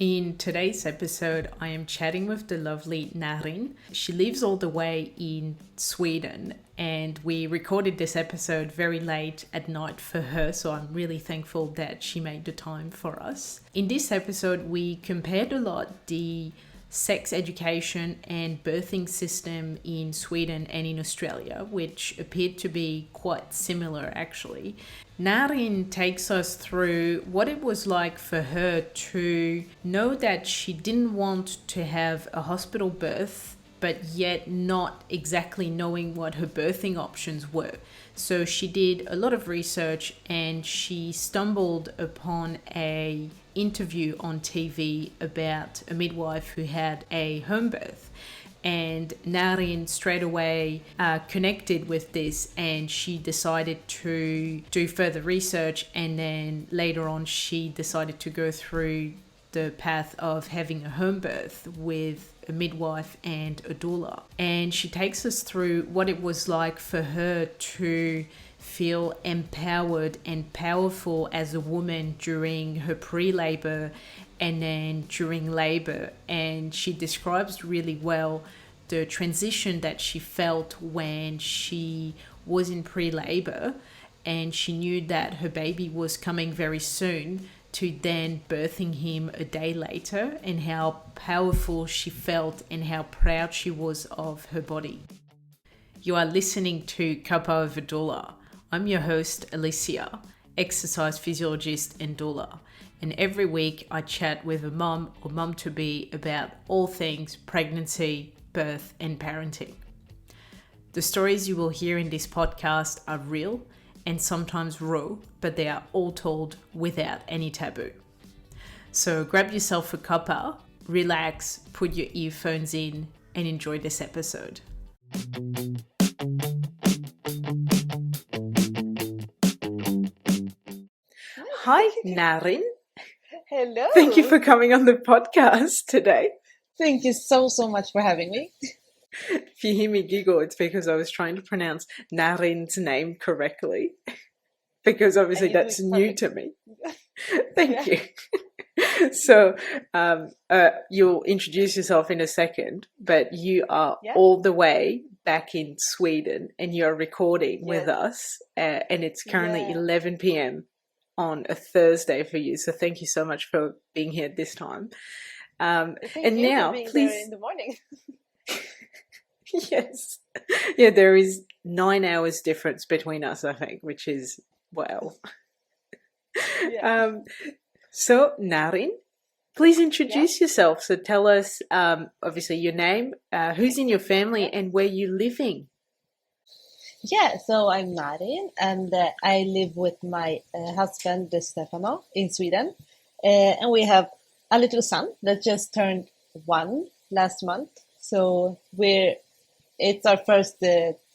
In today's episode, I am chatting with the lovely Narin. She lives all the way in Sweden, and we recorded this episode very late at night for her, so I'm really thankful that she made the time for us. In this episode, we compared a lot the sex education and birthing system in Sweden and in Australia, which appeared to be quite similar actually. Narin takes us through what it was like for her to know that she didn't want to have a hospital birth, but yet not exactly knowing what her birthing options were. So she did a lot of research and she stumbled upon a interview on TV about a midwife who had a home birth. And Narin straight away connected with this, and she decided to do further research, and then later on she decided to go through the path of having a home birth with a midwife and a doula. And she takes us through what it was like for her to feel empowered and powerful as a woman during her pre-labor and then during labor. And she describes really well the transition that she felt when she was in pre-labor and she knew that her baby was coming very soon, to then birthing him a day later, and how powerful she felt and how proud she was of her body. You are listening to Kappa of a Doula. I'm your host, Alicia, exercise physiologist and doula. And every week I chat with a mum or mum-to-be about all things pregnancy, birth, and parenting. The stories you will hear in this podcast are real and sometimes raw, but they are all told without any taboo. So grab yourself a cuppa, relax, put your earphones in, and enjoy this episode. Hi, Narin. Hello. Thank you for coming on the podcast today. Thank you so much for having me. If you hear me giggle, it's because I was trying to pronounce Narin's name correctly, because obviously that's new to me. Thank you. So you'll introduce yourself in a second, but you are all the way back in Sweden and you're recording with us, and it's currently 11 p.m. on a Thursday for you. So thank you so much for being here this time. Thank and you now, for being please. there in the morning. Yes. Yeah, there is 9 hours difference between us, I think, which is wow. So, Narin, please introduce yourself. So tell us, obviously, your name, who's in your family, and where you're living. Yeah, so I'm Narin, and I live with my husband, Stefano, in Sweden. And we have a little son that just turned 1 last month. So it's our first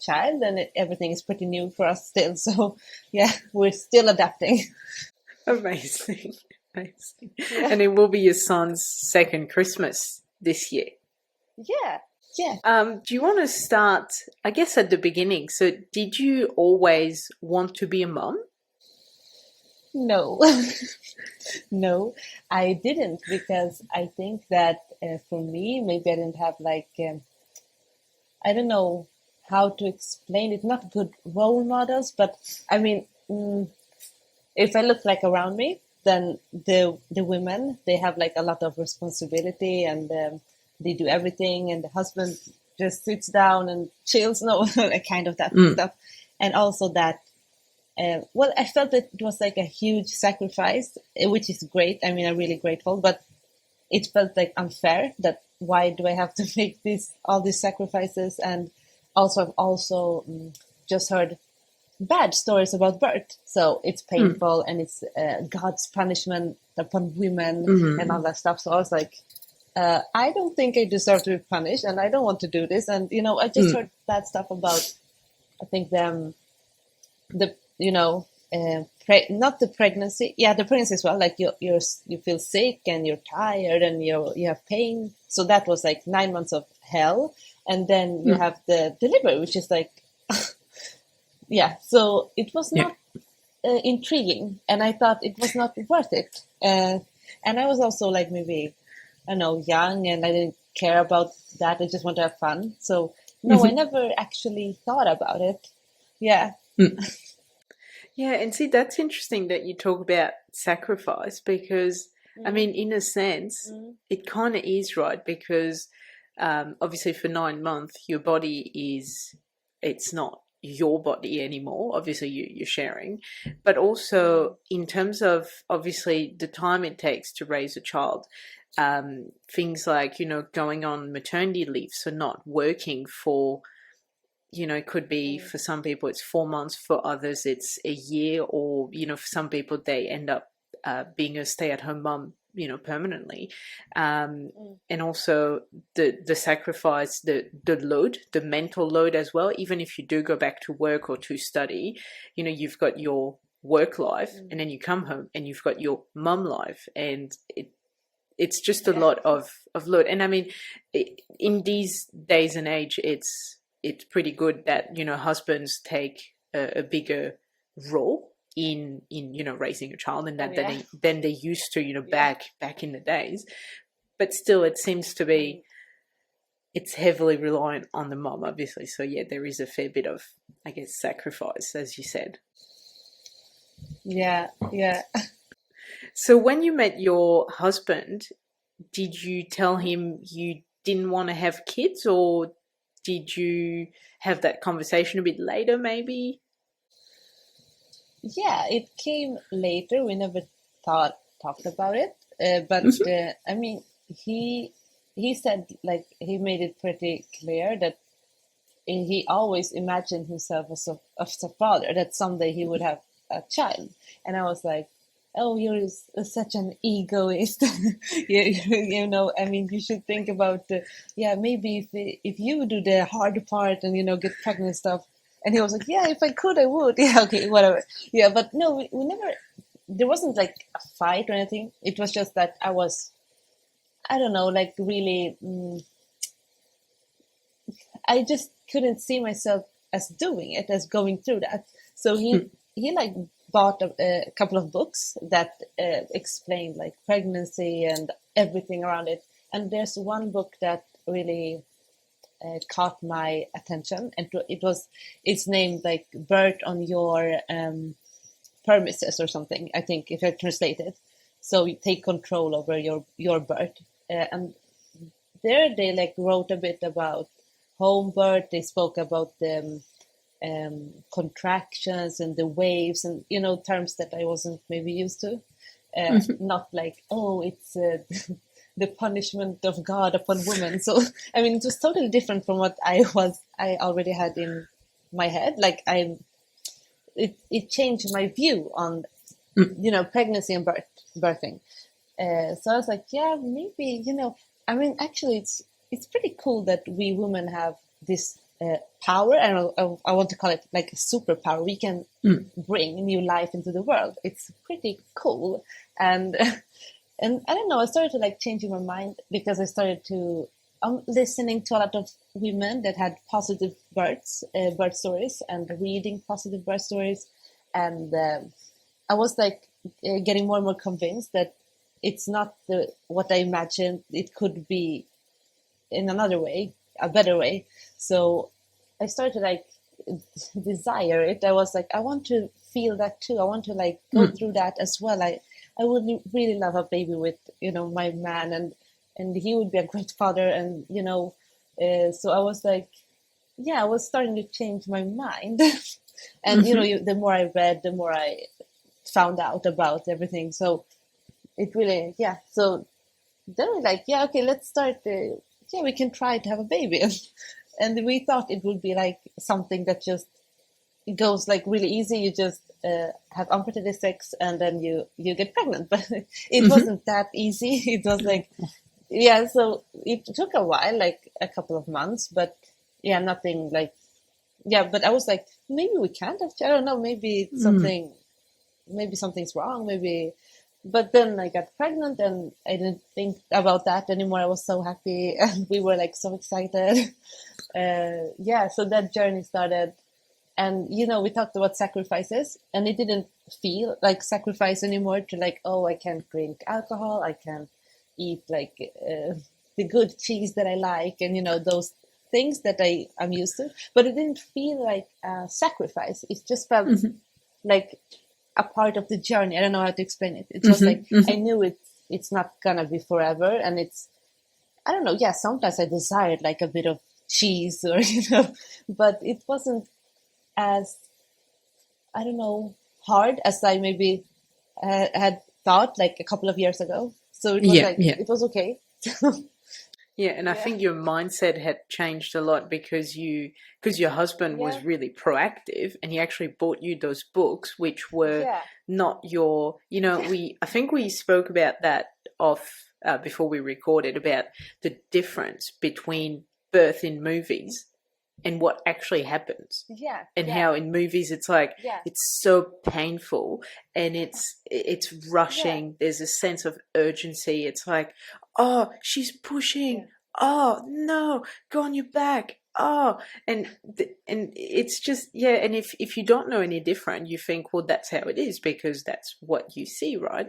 child, and everything is pretty new for us still. So yeah, we're still adapting. Amazing. Yeah. And it will be your son's second Christmas this year. Yeah. Do you want to start, I guess, at the beginning? So did you always want to be a mom? No. No, I didn't, because I think that for me, maybe I didn't have I don't know how to explain it, not good role models, but I mean, if I look around me, then the women, they have a lot of responsibility, and they do everything, and the husband just sits down and chills, kind of that stuff. And also that, I felt that it was a huge sacrifice, which is great. I mean, I'm really grateful, but it felt unfair that why do I have to make all these sacrifices? And also, I've also just heard bad stories about birth. So it's painful and it's God's punishment upon women and all that stuff. So I was I don't think I deserve to be punished, and I don't want to do this. And, I just heard bad stuff about, I think, not the pregnancy. Yeah, the pregnancy as well. You feel sick and you're tired and you have pain. So that was 9 months of hell. And then you have the delivery, which is yeah. So it was not intriguing, and I thought it was not worth it. And I was also like maybe, I don't know, young, and I didn't care about that. I just want to have fun. So no, I never actually thought about it. Yeah. Yeah, and see, that's interesting that you talk about sacrifice because, I Mm, mean, in a sense, mm, it kind of is right because obviously for 9 months, your body it's not your body anymore. Obviously, you're sharing, but mm, also in terms of obviously the time it takes to raise a child, things like, going on maternity leave, so not working for it could be mm, for some people it's 4 months, for others it's a year, or for some people they end up being a stay-at-home mom, permanently. mm. And also the sacrifice, the load, the mental load as well. Even if you do go back to work or to study, you've got your work life, and Mm. then you come home and you've got your mum life, and it's just a Yeah. lot of load. And I mean, in these days and age, it's pretty good that husbands take a bigger role in raising a child, and Oh that yeah. than they used to Yeah. back in the days. But still, it seems to be Mm. it's heavily reliant on the mom, obviously. So yeah, there is a fair bit of, I guess, sacrifice, as you said. Yeah. Yeah. So when you met your husband, did you tell Mm. him you didn't want to have kids, or did you have that conversation a bit later, maybe? Yeah, it came later. We never talked about it. But Mhm. I mean, he said like he made it pretty clear that he always imagined himself as a father. That someday he would have a child. And I was like, "Oh, you're such an egoist." You know. I mean, you should think about yeah, maybe if you do the hard part and get pregnant and stuff. And he was like, "Yeah, if I could, I would." Yeah, okay, whatever. Yeah, but no, we never. There wasn't like a fight or anything. It was just that I was, I don't know, like really. I just couldn't see myself as doing it, as going through that. So he like bought a couple of books that explained like pregnancy and everything around it. And there's one book that really caught my attention, and it's named like "Birth on Your Premises" or something. I think if I translate it, so you take control over your birth. And there they like wrote a bit about home birth. They spoke about the contractions and the waves, and terms that I wasn't maybe used to. Mhm. Not like, oh, it's the punishment of God upon women. So I mean, it was totally different from what I already had in my head. Like it changed my view on pregnancy and birthing. So I was like, yeah, maybe, I mean, actually, it's pretty cool that we women have this power, and I want to call it like a superpower. We can Mm. bring new life into the world. It's pretty cool, and and I don't know. I started to like changing my mind because I started to listening to a lot of women that had positive birth stories, and reading positive birth stories, and I was like getting more and more convinced that it's not what I imagined it could be in another way, a better way. So I started like desire it. I was like, I want to feel that too. I want to like go Mm. through that as well. I would really love a baby with my man, and he would be a great father, and so I was like, yeah, I was starting to change my mind. And Mhm. the more I read, the more I found out about everything. So it really, yeah. So then we're like, yeah, okay, let's start. Yeah, we can try to have a baby, and we thought it would be like something that just goes like really easy. You just have unprotected sex, and then you get pregnant. But it Mhm. wasn't that easy. It was like, yeah. So it took a while, like a couple of months, but yeah, nothing like, yeah. But I was like, maybe we can't have. I don't know. Maybe it's Mm. something, maybe something's wrong, maybe. But then I got pregnant, and I didn't think about that anymore. I was so happy, and we were like so excited. Yeah, so that journey started. And we talked about sacrifices, and it didn't feel like sacrifice anymore to like, oh, I can't drink alcohol, I can't eat like the good cheese that I like, and those things that I'm used to. But it didn't feel like a sacrifice. It just felt like a part of the journey. I don't know how to explain it. It was like I knew it's not gonna be forever, and I don't know. Yeah, sometimes I desired like a bit of cheese, or but it wasn't as, I don't know, hard as I maybe had thought like a couple of years ago. So it was it was okay. Yeah, and I think your mindset had changed a lot because your husband was really proactive, and he actually bought you those books, which were not your, I think we spoke about that before we recorded, about the difference between birth in movies and what actually happens. And how in movies it's like it's so painful, and it's rushing. There's a sense of urgency. It's like, oh, she's pushing. Oh no, go on your back. Oh, and it's just and if you don't know any different, you think, well, that's how it is because that's what you see, right?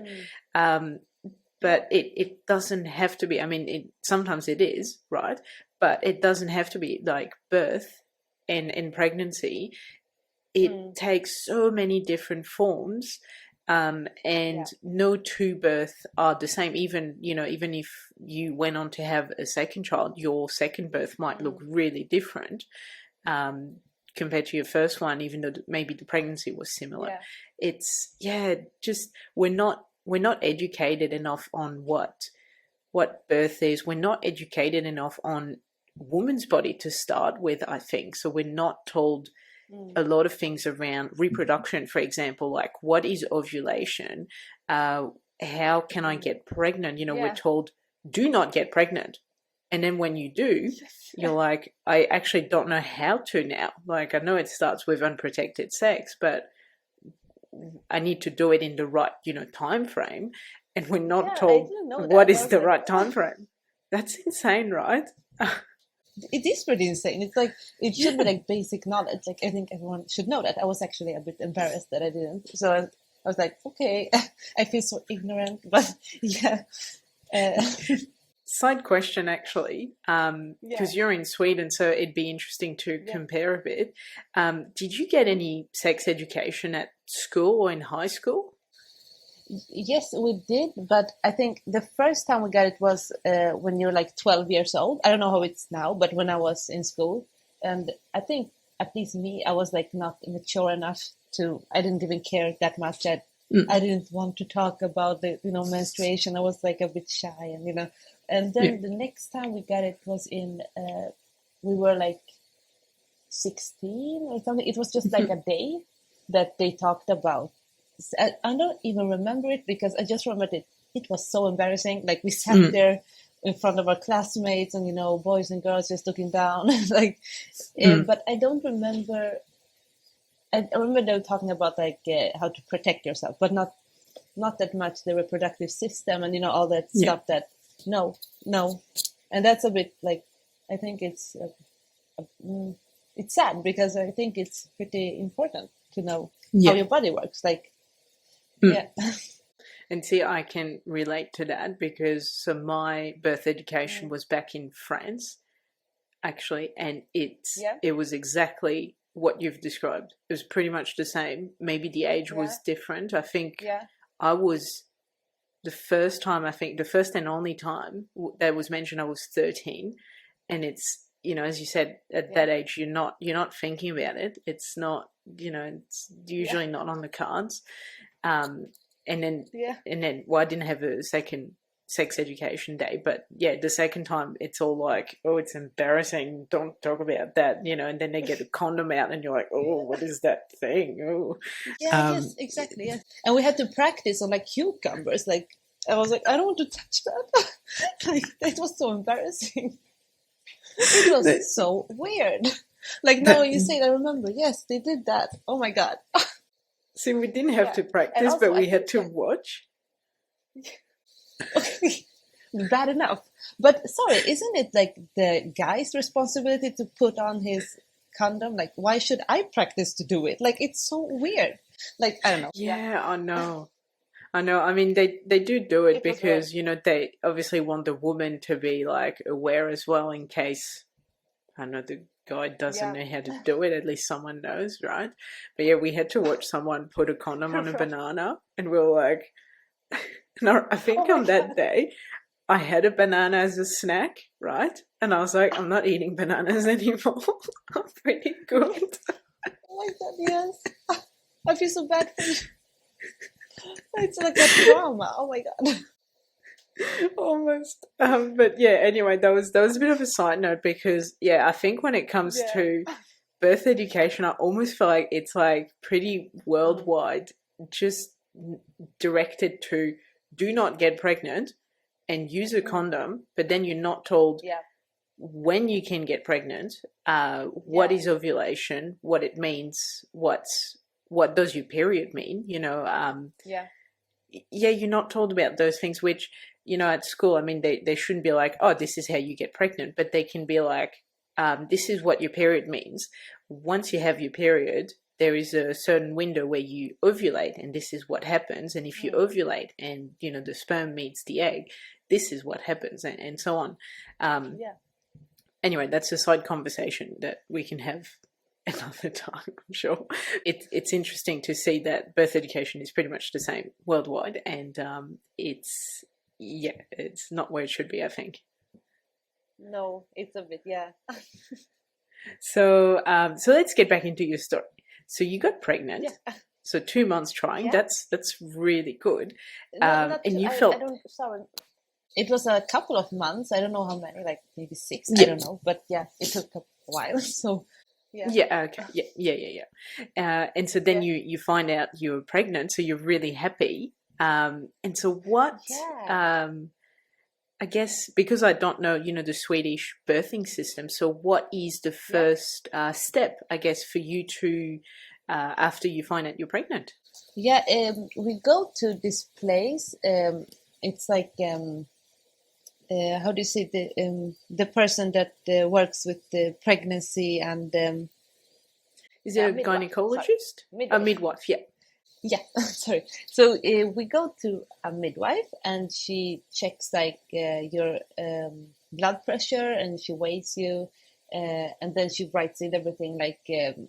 But it doesn't have to be. I mean, sometimes it is, right? But it doesn't have to be like birth and pregnancy. It takes so many different forms, and no two births are the same. Even if you went on to have a second child, your second birth might look really different compared to your first one, even though maybe the pregnancy was similar. It's just we're not educated enough on what birth is. We're not educated enough on woman's body to start with, I think. So we're not told a lot of things around reproduction, for example, like what is ovulation? How can I get pregnant? We're told, do not get pregnant. And then when you do, you're like, I actually don't know how to now. Like, I know it starts with unprotected sex, but I need to do it in the right, time frame. And we're not told what is the right time frame. That's insane, right? It is pretty insane. It's like, it should be like basic knowledge. Like, I think everyone should know that. I was actually a bit embarrassed that I didn't. So I was like, okay, I feel so ignorant, but yeah. Side question, actually, because you're in Sweden, so it'd be interesting to compare a bit. Did you get any sex education at school or in high school? Yes, we did, but I think the first time we got it was when you're like 12 years old. I don't know how it's now, but when I was in school, and I think at least me, I was like not mature enough I didn't even care that much. I didn't want to talk about the menstruation. I was like a bit shy, and and then the next time we got it was in we were like 16 or something. It was just like a day that they talked about. I don't even remember it because I just remembered it was so embarrassing. Like, we sat there in front of our classmates and, boys and girls just looking down. Like, but I don't remember. I remember they were talking about like how to protect yourself, but not that much the reproductive system and, all that stuff that, no. And that's a bit like, I think it's sad because I think it's pretty important to know how your body works. Like, And see, I can relate to that because my birth education was back in France, actually, and it was exactly what you've described. It was pretty much the same. Maybe the age was different. I think I was the first and only time that was mentioned, I was 13, and it's, as you said, at that age, you're not thinking about it. It's not, it's usually not on the cards. And then I didn't have a second sex education day, but the second time it's all like, oh, it's embarrassing, don't talk about that, and then they get a condom out and you're like, oh, what is that thing? Oh, yes, exactly. Yes. And we had to practice on like cucumbers. Like, I was like, I don't want to touch that. Like, that was so embarrassing. It was so weird. Like, now you say it, I remember, yes, they did that. Oh my god. See, we didn't have to practice, but we had to watch. Okay, bad enough. But sorry, isn't it like the guy's responsibility to put on his condom. Like, why should I practice to do it? Like, it's so weird. Like, I don't know. Yeah, I know. I know. I mean, they do it It was weird. because, they obviously want the woman to be like aware as well in case, I don't know, the guy doesn't Yeah. know how to do it. At least someone knows, right? But yeah, we had to watch someone put a condom on a banana, and we were like, no, I Oh think my on that God. day I had a banana as a snack, right? And I was like, I'm not eating bananas anymore. I'm pretty good. Oh my God, yes. I feel so bad for you. It's like a trauma. Oh my God. Almost. But yeah, anyway, that was a bit of a side note because yeah, I think when it comes Yeah. to birth education, I almost feel like it's like pretty worldwide, just directed to do not get pregnant and use a condom, but then you're not told Yeah. when you can get pregnant, what is ovulation, what it means, what does your period mean, Yeah. yeah, you're not told about those things, which, at school, I mean, they shouldn't be like, oh, this is how you get pregnant, but they can be like, this is what your period means. Once you have your period, there is a certain window where you ovulate, and this is what happens. And if you ovulate and, the sperm meets the egg, this is what happens, and so on. Yeah. Anyway, that's a side conversation that we can have another time, I'm sure. It's interesting to see that birth education is pretty much the same worldwide, and it's not where it should be, I think. No, it's a bit, yeah. So let's get back into your story. So you got pregnant. Yeah. So 2 months trying. Yeah. That's really good. Not And you I felt don't, sorry. It was a couple of months. I don't know how many, like maybe 6. I yeah. don't know. But yeah, it took a while. So yeah. Yeah, okay. Yeah. And so then you find out you're pregnant, so you're really happy. And so what Yeah. I guess because I don't know, the Swedish birthing system. So what is the Yeah. first step, I guess, for you to after you find out you're pregnant? Yeah, we go to this place. It's like how do you say, the person that works with the pregnancy and Is it a midwife. Sorry, gynecologist? A midwife. midwife, yeah. Yeah, sorry. So we go to a midwife, and she checks like your blood pressure, and she weighs you, and then she writes in everything like the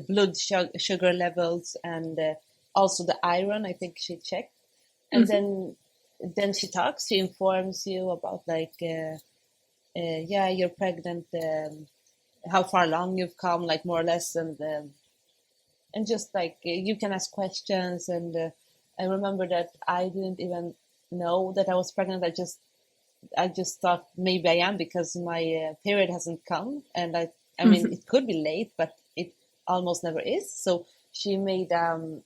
blood sugar levels, and also the iron. I think she checked, and then she talks. She informs you about like yeah, you're pregnant, how far along you've come, like more or less, and just like you can ask questions. And I remember that I didn't even know that I was pregnant. I just thought maybe I am because my period hasn't come, and I mean it could be late, but it almost never is. So she made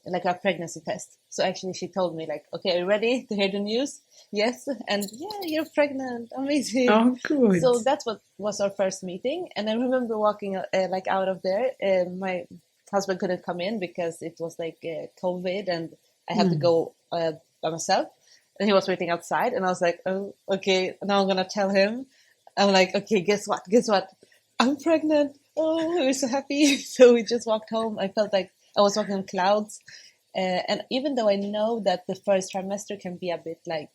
like a pregnancy test. So actually she told me like, okay, are you ready to hear the news? Yes. And yeah, you're pregnant, amazing. Oh, good. So that's what was our first meeting. And I remember walking like out of there, my husband couldn't come in because it was like COVID, and I had to go by myself, and he was waiting outside, and I was like, oh, okay, now I'm gonna tell him. I'm like, okay, guess what, I'm pregnant. Oh, we were so happy. So we just walked home. I felt like I was walking on clouds. And even though I know that the first trimester can be a bit like,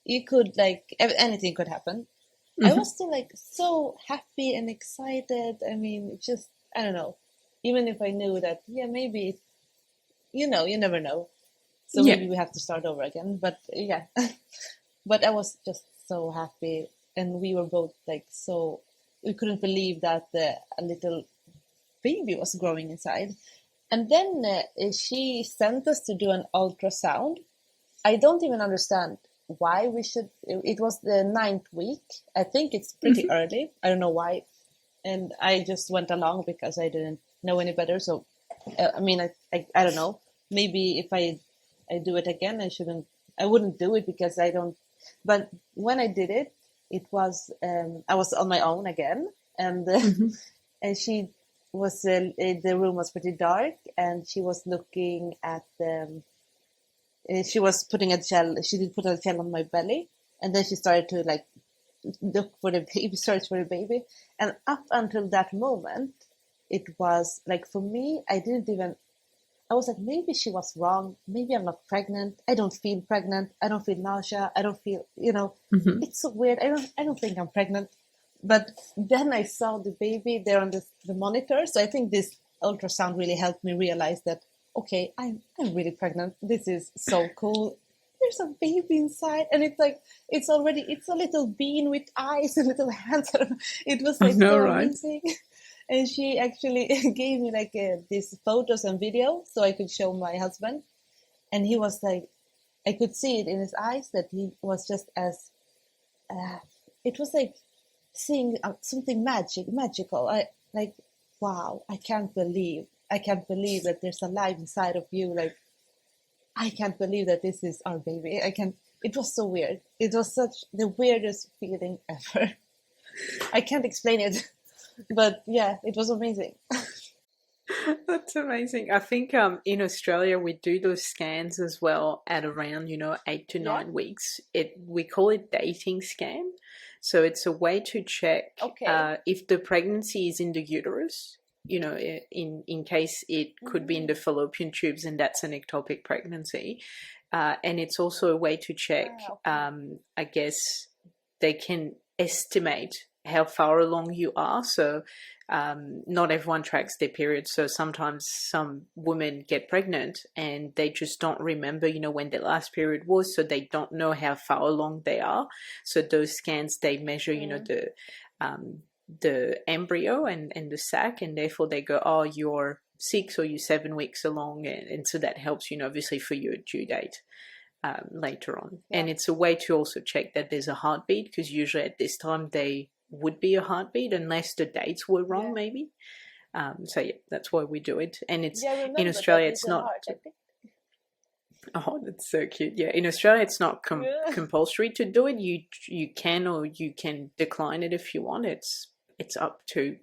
you could like, anything could happen, I was still like so happy and excited. I mean, just, I don't know, even if I knew that, yeah, maybe, you never know. So Yeah. maybe we have to start over again. But yeah, but I was just so happy. And we were both like, so we couldn't believe that a little baby was growing inside. And then she sent us to do an ultrasound. I don't even understand why we should. It was the 9th week. I think it's pretty early. I don't know why. And I just went along because I didn't know any better. So, I mean, I don't know. Maybe if I do it again, I wouldn't do it because I don't. But when I did it, it was, I was on my own again. And, and she was, the room was pretty dark, and she was looking at she was putting a gel. She did put a gel on my belly, and then she started to like look for the baby, search for the baby. And up until that moment, it was like, for me, I was like, maybe she was wrong. Maybe I'm not pregnant. I don't feel pregnant. I don't feel nausea. I don't feel, Hmm. it's so weird. I don't think I'm pregnant. But then I saw the baby there on the monitor. So I think this ultrasound really helped me realize that, okay, I'm really pregnant. This is so cool. There's a baby inside. And it's like, it's a little bean with eyes and little hands. It was I like know, so right? amazing. And she actually gave me like these photos and video so I could show my husband. And he was like, I could see it in his eyes that he was just as, uh, it was like seeing something magical. I like, wow, I can't believe that there's a life inside of you. Like, I can't believe that this is our baby. It was so weird. It was such the weirdest feeling ever. I can't explain it, but yeah, it was amazing. That's amazing. I think in Australia we do those scans as well at around 8 to 9 Yeah. weeks. We call it dating scan, so it's a way to check Okay. if the pregnancy is in the uterus. In case it could be in the Mm. fallopian tubes, and that's an ectopic pregnancy. And it's also a way to check. Okay. I guess they can estimate how far along you are. So not everyone tracks their period. So sometimes some women get pregnant and they just don't remember, when their last period was. So they don't know how far along they are. So those scans, they measure, Mm. um, the embryo and the sac, and therefore they go, oh, you're 6 or you're 7 weeks along. And so that helps, obviously for your due date later on. Yeah. And it's a way to also check that there's a heartbeat, because usually at this time they would be a heartbeat unless the dates were wrong, Yeah. maybe. So yeah, that's why we do it. And it's Yeah, I in remember that Australia, it's little not. heart, I think. Oh, that's so cute. Yeah, in Australia, it's not Yeah. compulsory to do it. You can, or you can decline it if you want. It's up to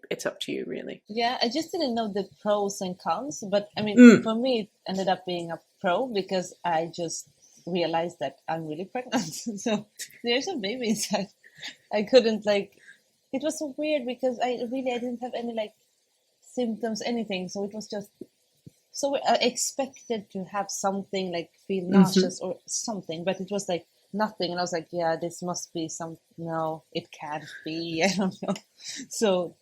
you, really. Yeah, I just didn't know the pros and cons, but I mean, Mm. for me, it ended up being a pro because I just realized that I'm really pregnant. So there's a baby inside. I couldn't like, it was so weird because I didn't have any like symptoms, anything. So it was just so I expected to have something like feel Hmm. nauseous or something, but it was like nothing. And I was like, yeah, this must be some, no, it can't be. I don't know. So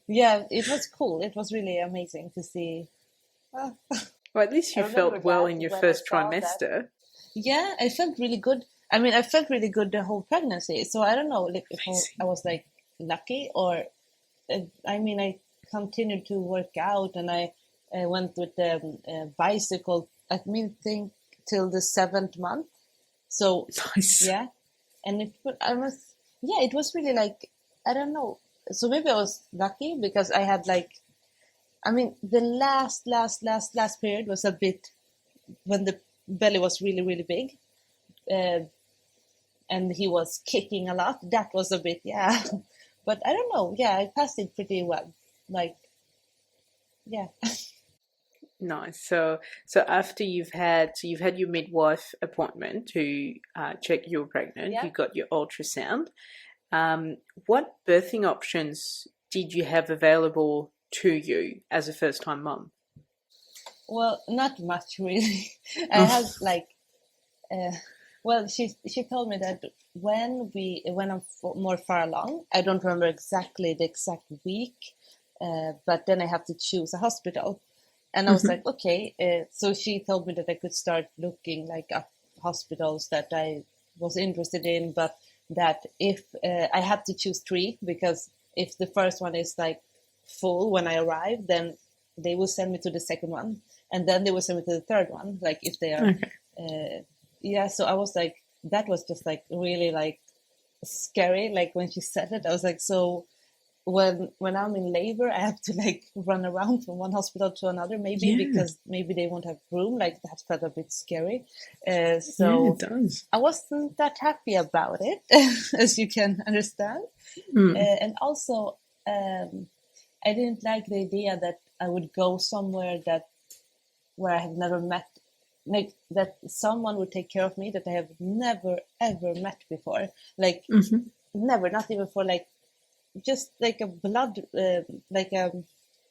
yeah, it was cool. It was really amazing to see. Ah, Well, at least I you remember felt well that in your when I first saw that. trimester. Yeah, I felt really good. I mean, I felt really good the whole pregnancy. So I don't know like, if I Amazing. was like lucky or, I mean, I continued to work out and I went with the bicycle, I mean, think till the 7th month. So Nice. yeah, and I was, yeah, it was really like, I don't know. So maybe I was lucky because I had like, I mean, the last period was a bit when the belly was really, really big, uh, and he was kicking a lot. That was a bit, yeah. But I don't know. Yeah, I passed it pretty well. Like, yeah, Nice. So after you've had your midwife appointment to check you're pregnant, yeah. you got your ultrasound. Um, what birthing options did you have available to you as a first time mum? Well, not much really. I Oh, had like, uh, well, she told me that when I'm more far along, I don't remember exactly the exact week, but then I have to choose a hospital. And I was mhm. like, okay. So she told me that I could start looking like up hospitals that I was interested in, but that if I had to choose three, because if the first one is like full when I arrive, then they will send me to the second one, and then they will send me to the third one. Like if they are, Okay. uh, yeah. So I was like, that was just like really like scary. Like when she said it, I was like, so when I'm in labor, I have to like run around from one hospital to another, maybe Yeah, because maybe they won't have room. Like that felt a bit scary. yeah, it So does. I wasn't that happy about it, as you can understand. Mm. And also, um, I didn't like the idea that I would go somewhere that where I have never met, like that someone would take care of me that I have never ever met before. Like Hmm. never, not even for like just like a blood, like a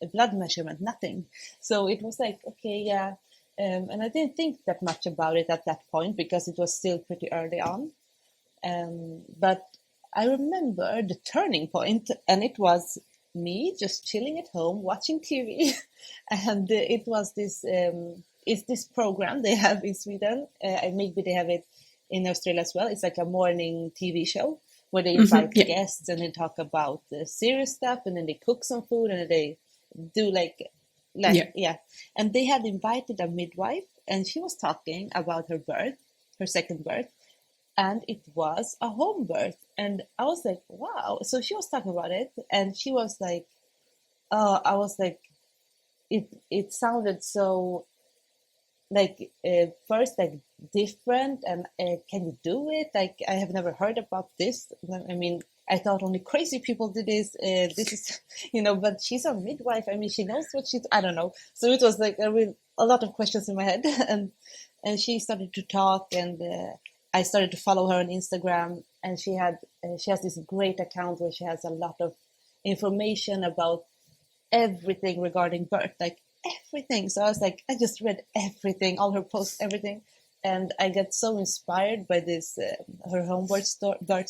a blood measurement, nothing. So it was like, okay, yeah. And I didn't think that much about it at that point because it was still pretty early on. But I remember the turning point, and it was me just chilling at home watching TV, and it was this it's this program they have in Sweden, and maybe they have it in Australia as well. It's like a morning TV show where they invite Yeah. guests and they talk about the serious stuff, and then they cook some food, and then they do yeah. And they had invited a midwife, and she was talking about her birth, her second birth, and it was a home birth. And I was like, wow. So she was talking about it, and she was like, I was like, it sounded so like first like different, and can you do it? Like, I have never heard about this. I mean, I thought only crazy people did this. This is, but she's a midwife. I mean, she knows what I don't know. So it was like a lot of questions in my head, and she started to talk, and I started to follow her on Instagram, and she has this great account where she has a lot of information about everything regarding birth, like everything. So I was like, I just read everything, all her posts, everything, and I got so inspired by this her home birth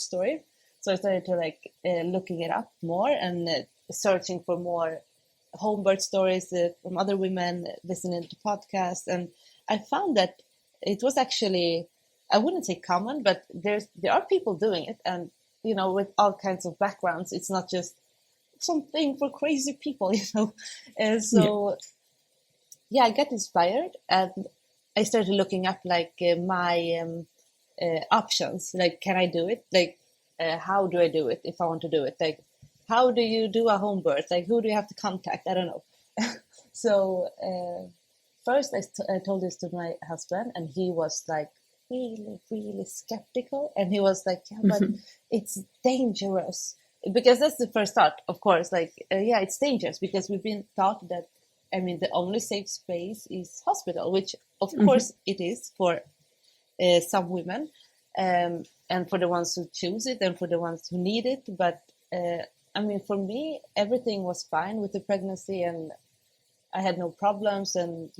story. So I started to looking it up more and searching for more home birth stories from other women, listening to podcasts, and I found that it was actually, I wouldn't say common, but there are people doing it, and with all kinds of backgrounds. It's not just something for crazy people, And so yeah, I got inspired, and I started looking up my options. Like, can I do it? Like, how do I do it if I want to do it? Like, how do you do a home birth? Like, who do you have to contact? I don't know. So first I told this to my husband, and he was like really, really skeptical. And he was like, yeah, but it's dangerous. Because that's the first thought, of course, yeah, it's dangerous because we've been taught that, I mean, the only safe space is hospital, which of course it is for some women, and for the ones who choose it and for the ones who need it. But I mean, for me, everything was fine with the pregnancy, and I had no problems. And,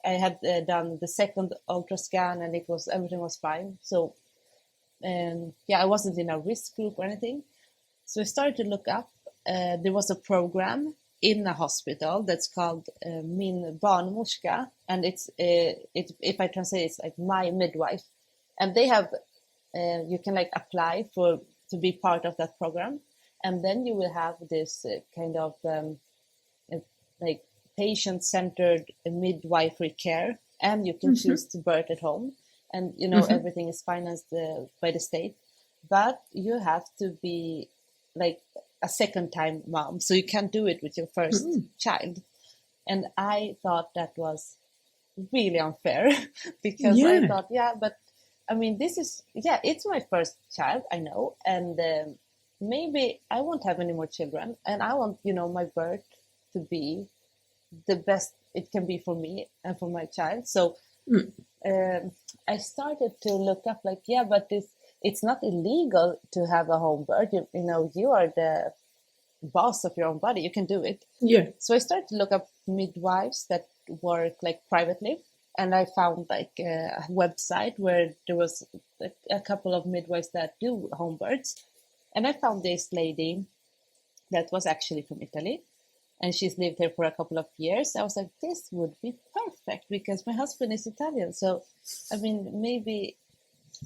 I had done the second ultra scan, and everything was fine. So, yeah, I wasn't in a risk group or anything. So I started to look up. There was a program in a hospital that's called Min barnmorska, and it's if I translate, it's like my midwife, and they have you can apply to be part of that program, and then you will have this kind of like patient-centered midwifery care, and you can choose to birth at home, and everything is financed by the state, but you have to be like a second time mom, so you can't do it with your first child. And I thought that was really unfair because I thought, yeah, but I mean, it's my first child, I know, and maybe I won't have any more children, and I want my birth to be the best it can be for me and for my child. So I started to look up but it's not illegal to have a home birth. You are the boss of your own body. You can do it. Yeah. So I started to look up midwives that work privately, and I found a website where there was a couple of midwives that do home births, and I found this lady that was actually from Italy, and she's lived here for a couple of years. I was like, this would be perfect because my husband is Italian. So, I mean, maybe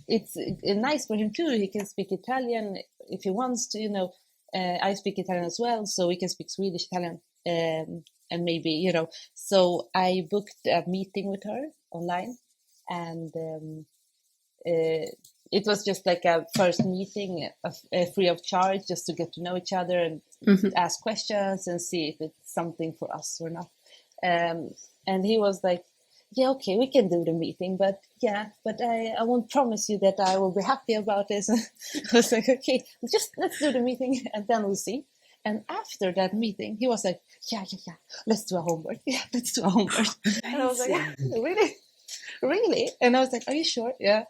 it's nice for him too. He can speak Italian if he wants to, I speak Italian as well, so we can speak Swedish, Italian, and maybe, so I booked a meeting with her online, and it was just like a first meeting free of charge, just to get to know each other and ask questions and see if it's something for us or not. And he was like, yeah, okay, we can do the meeting, but I won't promise you that I will be happy about this. I was like, okay, let's do the meeting and then we'll see. And after that meeting, he was like, yeah, let's do a home birth. Yeah, let's do a home birth. And I was like, really? And I was like, are you sure? Yeah.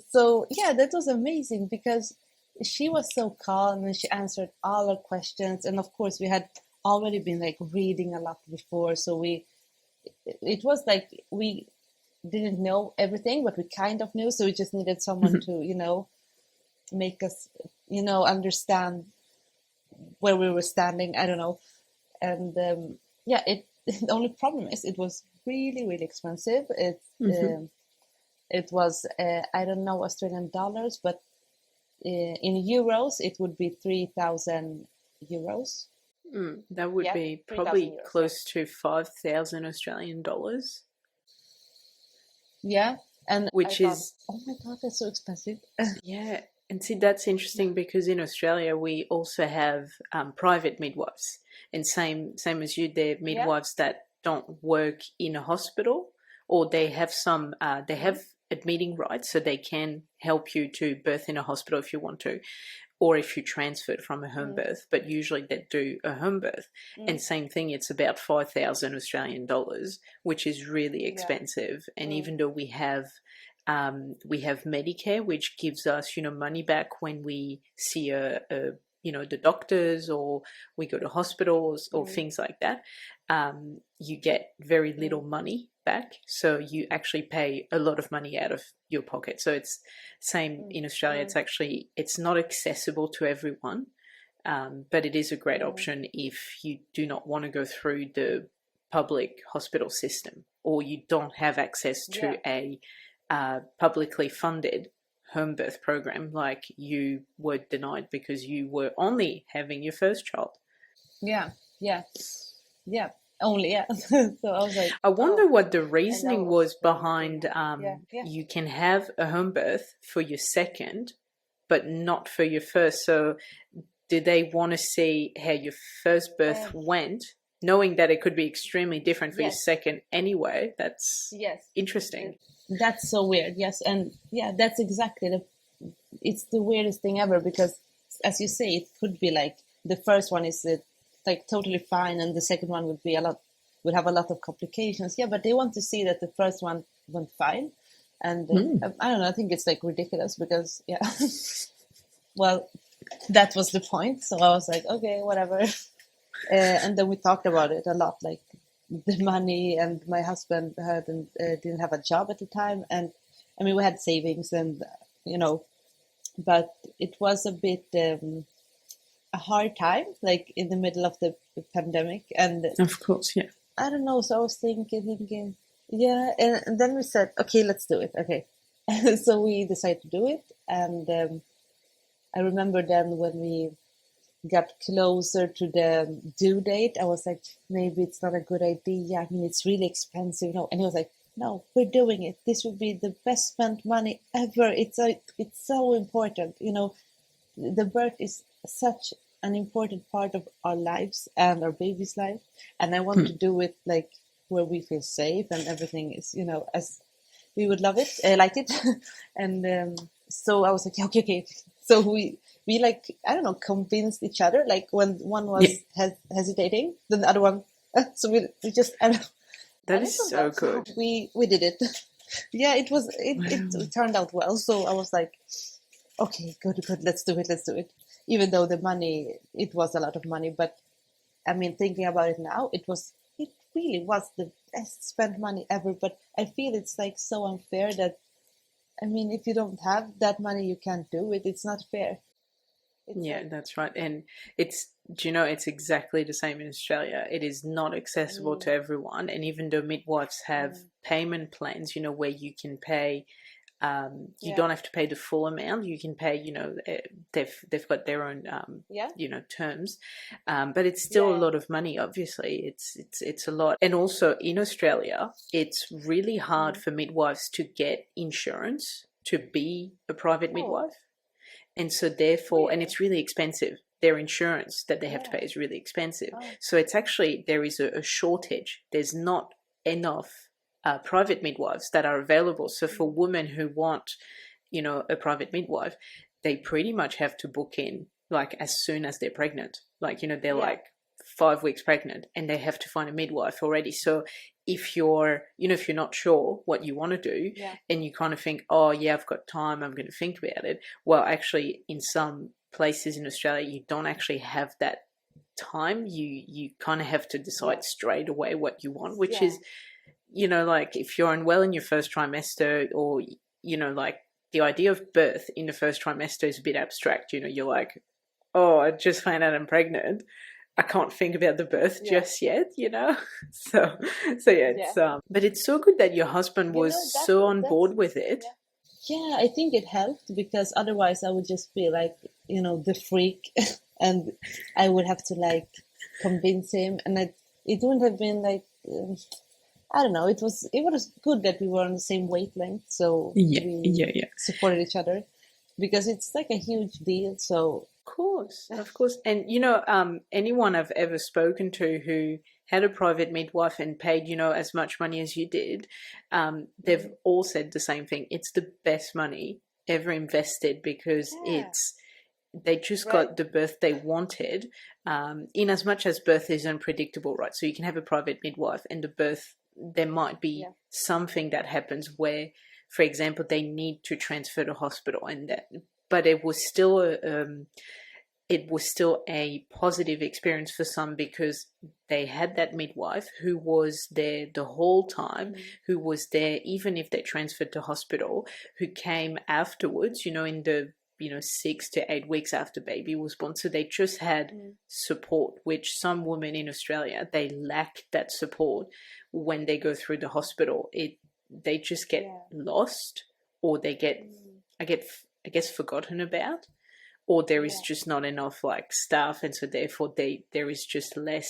So yeah, that was amazing because she was so calm and she answered all our questions. And of course we had already been like reading a lot before, so it was like we didn't know everything, but we kind of knew, so we just needed someone to, make us, understand where we were standing. I don't know. And the only problem is it was really, really expensive. It was, I don't know Australian dollars, but in euros, it would be 3,000 euros. That would be probably euros, close to 5,000 Australian dollars. Yeah. And which is, oh my God, that's so expensive. yeah. And see, that's interesting because in Australia, we also have private midwives. And same as you, they're midwives that don't work in a hospital, or they have some, they have admitting rights, so they can help you to birth in a hospital if you want to, or if you transferred from a home birth, but usually they do a home birth. And same thing, it's about 5,000 Australian dollars, which is really expensive. And even though we have Medicare, which gives us, money back when we see the doctors, or we go to hospitals or things like that, you get very little money back. So you actually pay a lot of money out of your pocket. So it's same in Australia. It's not accessible to everyone, but it is a great option if you do not want to go through the public hospital system, or you don't have access to a publicly funded home birth program like you were denied because you were only having your first child. Only. So I was like, I wonder what the reasoning was behind you can have a home birth for your second but not for your first. So did they want to see how your first birth went, knowing that it could be extremely different for your second anyway? That's interesting. That's so weird. Yes. And that's exactly it's the weirdest thing ever, because as you say, it could be like the first one is like totally fine, and the second one would have a lot of complications. Yeah, but they want to see that the first one went fine. And I don't know, I think it's like ridiculous because well, that was the point. So I was like, okay, whatever. And then we talked about it a lot, like the money, and my husband didn't have a job at the time, and I mean we had savings, and but it was a bit a hard time, like in the middle of the pandemic, and of course, I don't know. So I was thinking, and then we said, okay, let's do it. Okay, so we decided to do it, and I remember then when we got closer to the due date, I was like, maybe it's not a good idea. I mean, it's really expensive, and he was like, no, we're doing it. This would be the best spent money ever. It's so important. The birth is such an important part of our lives and our baby's life, and I want to do it like where we feel safe and everything is, as we would love it, like it, and so I was like, okay. So we like, I don't know, convinced each other. Like when one was hesitating, then the other one. So we just, I don't know. That is so good. We did it. It turned out well. So I was like, okay, good, let's do it. Even though the money, it was a lot of money, but I mean, thinking about it now, it really was the best spent money ever. But I feel it's like so unfair that, I mean, if you don't have that money, you can't do it. It's not fair. That's right. And it's exactly the same in Australia. It is not accessible to everyone. And even though midwives have payment plans, where you can pay, you don't have to pay the full amount. You can pay, they've got their own, terms. But it's still a lot of money. Obviously, it's a lot. And also in Australia, it's really hard for midwives to get insurance to be a private midwife. And so therefore, and it's really expensive. Their insurance that they have to pay is really expensive. So it's actually, there is a shortage. There's not enough private midwives that are available. So for women who want, a private midwife, they pretty much have to book in like as soon as they're pregnant. Like, they're like 5 weeks pregnant and they have to find a midwife already. So if you're not sure what you want to do and you kind of think, oh yeah, I've got time, I'm going to think about it. Well, actually in some places in Australia, you don't actually have that time, you kind of have to decide straight away what you want, which Yeah. is, like if you're unwell in your first trimester, or, like the idea of birth in the first trimester is a bit abstract. You're like, oh, I just found out I'm pregnant. I can't think about the birth just yet. So, yeah, Yeah. but it's so good that your husband was so on board with it. Yeah, I think it helped, because otherwise I would just be like, the freak, and I would have to like convince him, and it wouldn't have been like, I don't know. It was good that we were on the same wavelength, so we supported each other, because it's like a huge deal. So Of course. And, anyone I've ever spoken to who had a private midwife and paid, as much money as you did, they've all said the same thing. It's the best money ever invested, because they just got the birth they wanted, in as much as birth is unpredictable, right? So you can have a private midwife, and the birth, there might be something that happens where, for example, they need to transfer to hospital, but it was still a positive experience for some, because they had that midwife who was there the whole time, who was there even if they transferred to hospital, who came afterwards, in the 6 to 8 weeks after baby was born. So they just had support, which some women in Australia, they lack that support when they go through the hospital. They just get lost, or they get I guess forgotten about, or there is just not enough like staff, and so therefore there is just less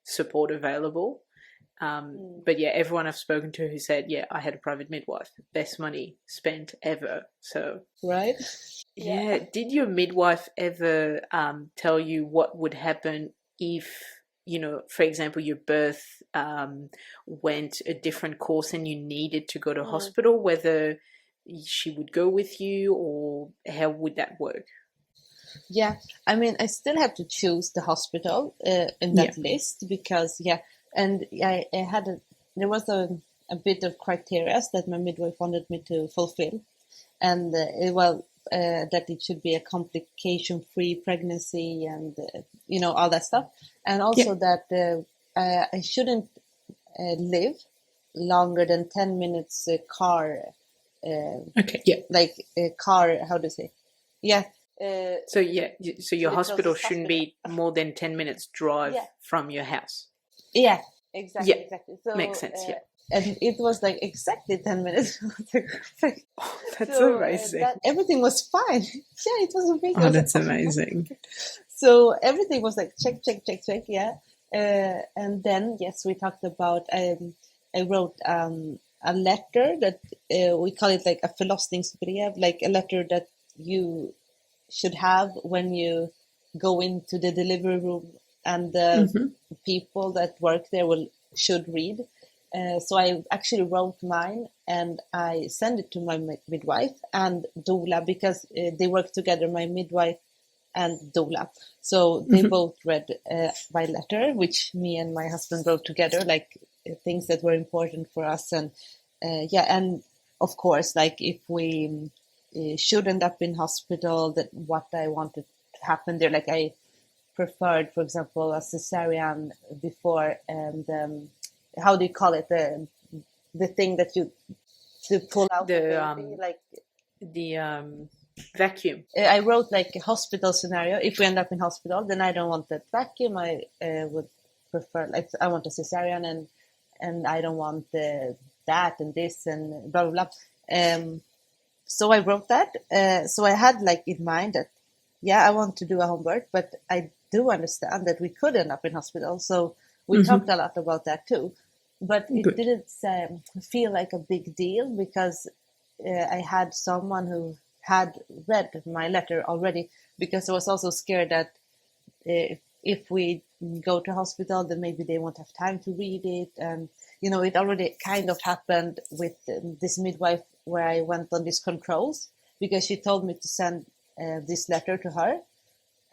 support available. But yeah, everyone I've spoken to who said, I had a private midwife, best money spent ever. So right. Yeah. Did your midwife ever tell you what would happen if, for example, your birth went a different course and you needed to go to hospital, whether she would go with you, or how would that work? Yeah, I mean, I still have to choose the hospital in that list, because and I had there was a bit of criteria that my midwife wanted me to fulfill, and that it should be a complication-free pregnancy, and all that stuff, and also that I shouldn't live longer than 10 minutes car. Like a car. How do you say? Yeah. So your hospital shouldn't be more than 10 minutes drive from your house. Yeah, exactly. So, makes sense. And it was like exactly 10 minutes. That's amazing. Everything was fine. Yeah, it was amazing. Oh, that's amazing. So everything was like check. Yeah. And then we talked about. I wrote a letter that we call it like a förlossningsbrev, like a letter that you should have when you go into the delivery room, and the people that work there should read. So I actually wrote mine, and I sent it to my midwife and doula, because they work together, my midwife and doula. So they both read my letter, which me and my husband wrote together, like things that were important for us. And and of course, like if we should end up in hospital, that what I wanted to happen there. Like I preferred, for example, a cesarean before, and how do you call it, the thing that you to pull out the baby, like the vacuum. I wrote like a hospital scenario. If we end up in hospital, then I don't want that vacuum. I would prefer, like, I want a cesarean, and I don't want that and this and blah blah blah. So I wrote that. So I had like in mind that, I want to do a home birth, but I do understand that we could end up in hospital. So we talked a lot about that too. But it didn't feel like a big deal, because I had someone who had read my letter already, because I was also scared that if we go to hospital, then maybe they won't have time to read it. And, it already kind of happened with this midwife, where I went on these controls, because she told me to send this letter to her.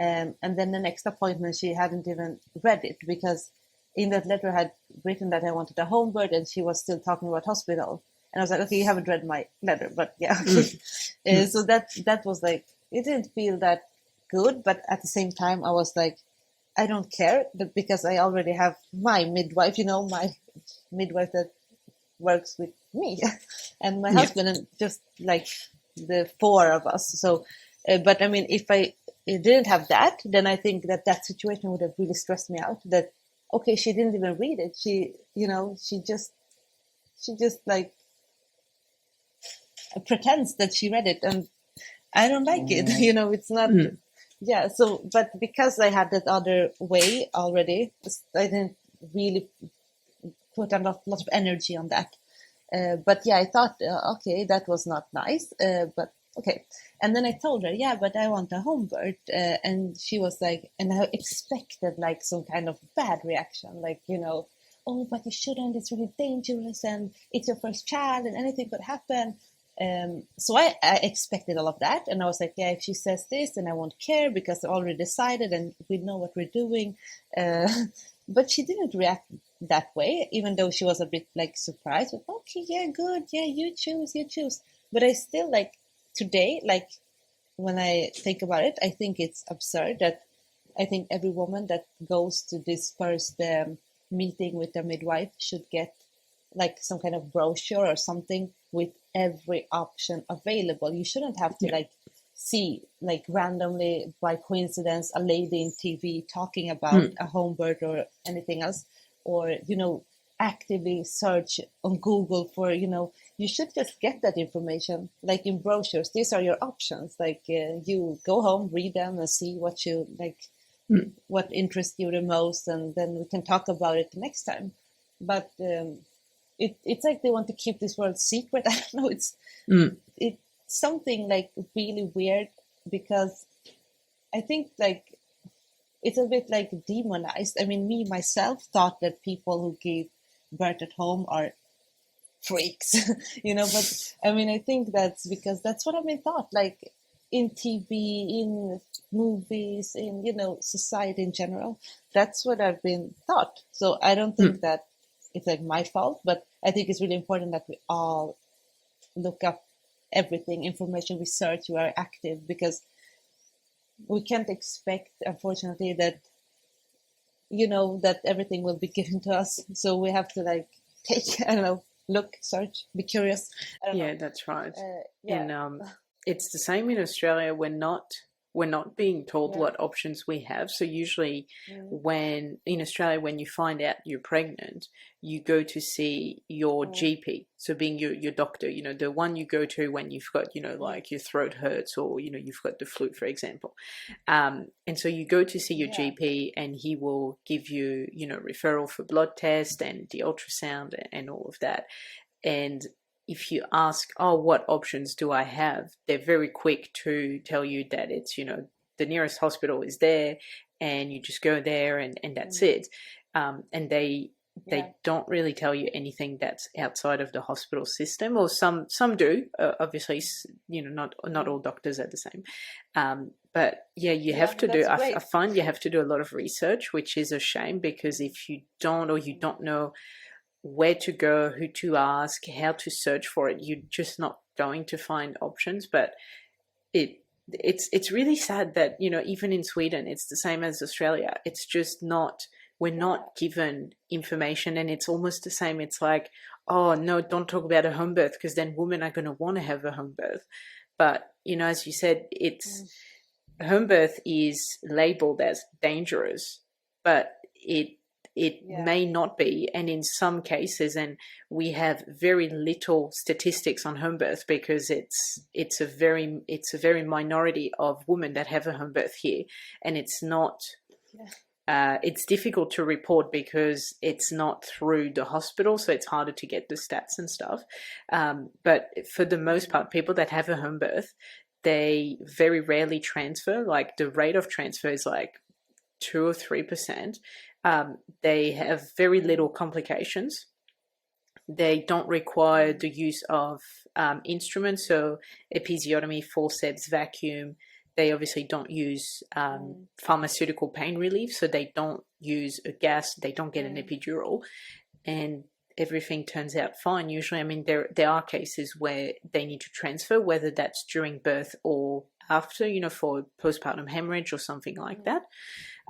And then the next appointment, she hadn't even read it, because in that letter I had written that I wanted a home birth, and she was still talking about hospital. And I was like, okay, you haven't read my letter, but yeah. Okay. So that was like, it didn't feel that good, but at the same time, I was like, I don't care because I already have my midwife, my midwife that works with me and my Yeah. husband, and just like the four of us. So, but I mean, if I didn't have that, then I think that situation would have really stressed me out. That, okay, she didn't even read it. She just like pretends that she read it, and I don't like it. It's not. Mm. Yeah. So, but because I had that other way already, I didn't really put a lot of energy on that. But yeah, I thought, okay, that was not nice. But okay. And then I told her, yeah, but I want a home birth. And she was like, and I expected like some kind of bad reaction, like, oh, but you shouldn't, it's really dangerous and it's your first child and anything could happen. So I expected all of that. And I was like, yeah, if she says this, then I won't care because I already decided and we know what we're doing. But she didn't react that way, even though she was a bit like surprised. But, okay, yeah, good, yeah, you choose. But I still like today, like when I think about it, I think it's absurd that I think every woman that goes to this first meeting with their midwife should get like some kind of brochure or something with every option available. You shouldn't have to like see like randomly by coincidence a lady in TV talking about a home birth or anything else, or actively search on Google for you should just get that information like in brochures. These are your options. Like you go home, read them, and see what you like, what interests you the most, and then we can talk about it next time. But it's like they want to keep this world secret. I don't know. It's something like really weird because I think like it's a bit like demonized. I mean, me myself thought that people who give birth at home are freaks, but I mean, I think that's because that's what I've been taught, like in TV, in movies, in, society in general. That's what I've been taught. So I don't think that it's like my fault, but I think it's really important that we all look up everything, information, research, we are active, because we can't expect, unfortunately, that that everything will be given to us. So we have to like take, I don't know, look, search, be curious. I don't know. Yeah, that's right. Yeah. And it's the same in Australia. We're not being told Yeah. what options we have. So usually when in Australia, when you find out you're pregnant, you go to see your GP. So being your doctor, the one you go to when you've got, like your throat hurts or, you've got the flu, for example. And so you go to see your Yeah. GP and he will give you, referral for blood test and the ultrasound and all of that. And if you ask, oh, what options do I have? They're very quick to tell you that it's, the nearest hospital is there and you just go there and that's it. And they Yeah. don't really tell you anything that's outside of the hospital system, or some do. Obviously, not all doctors are the same. But yeah, you Yeah. have to do. That's I great. find you have to do a lot of research, which is a shame because if you don't, or you don't know where to go, who to ask, how to search for it, you're just not going to find options. But it's really sad that even in Sweden it's the same as Australia. It's just not, we're not given information, and it's almost the same. It's like, oh no, don't talk about a home birth because then women are going to want to have a home birth. But as you said, it's home birth is labeled as dangerous, but it Yeah. may not be, and in some cases, and we have very little statistics on home birth because it's a very minority of women that have a home birth here, and it's not. It's difficult to report because it's not through the hospital, so it's harder to get the stats and stuff. But for the most part, people that have a home birth, they very rarely transfer. Like the rate of transfer is like 2 or 3%. They have very little complications. They don't require the use of instruments, so episiotomy, forceps, vacuum. They obviously don't use pharmaceutical pain relief, so they don't use a gas, they don't get an epidural, and everything turns out fine usually. I mean, there are cases where they need to transfer, whether that's during birth or after, for postpartum hemorrhage or something like that.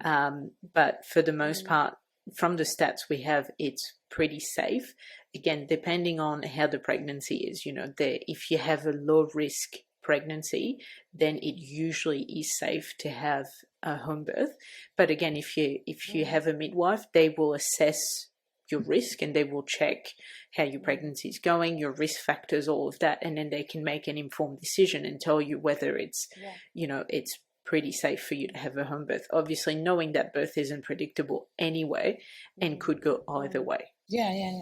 But for the most part, from the stats we have, it's pretty safe. Again, depending on how the pregnancy is, if you have a low risk pregnancy, then it usually is safe to have a home birth. But again, if you have a midwife, they will assess your risk and they will check how your pregnancy is going, your risk factors, all of that, and then they can make an informed decision and tell you whether it's it's pretty safe for you to have a home birth, obviously knowing that birth isn't predictable anyway and could go either way. Yeah.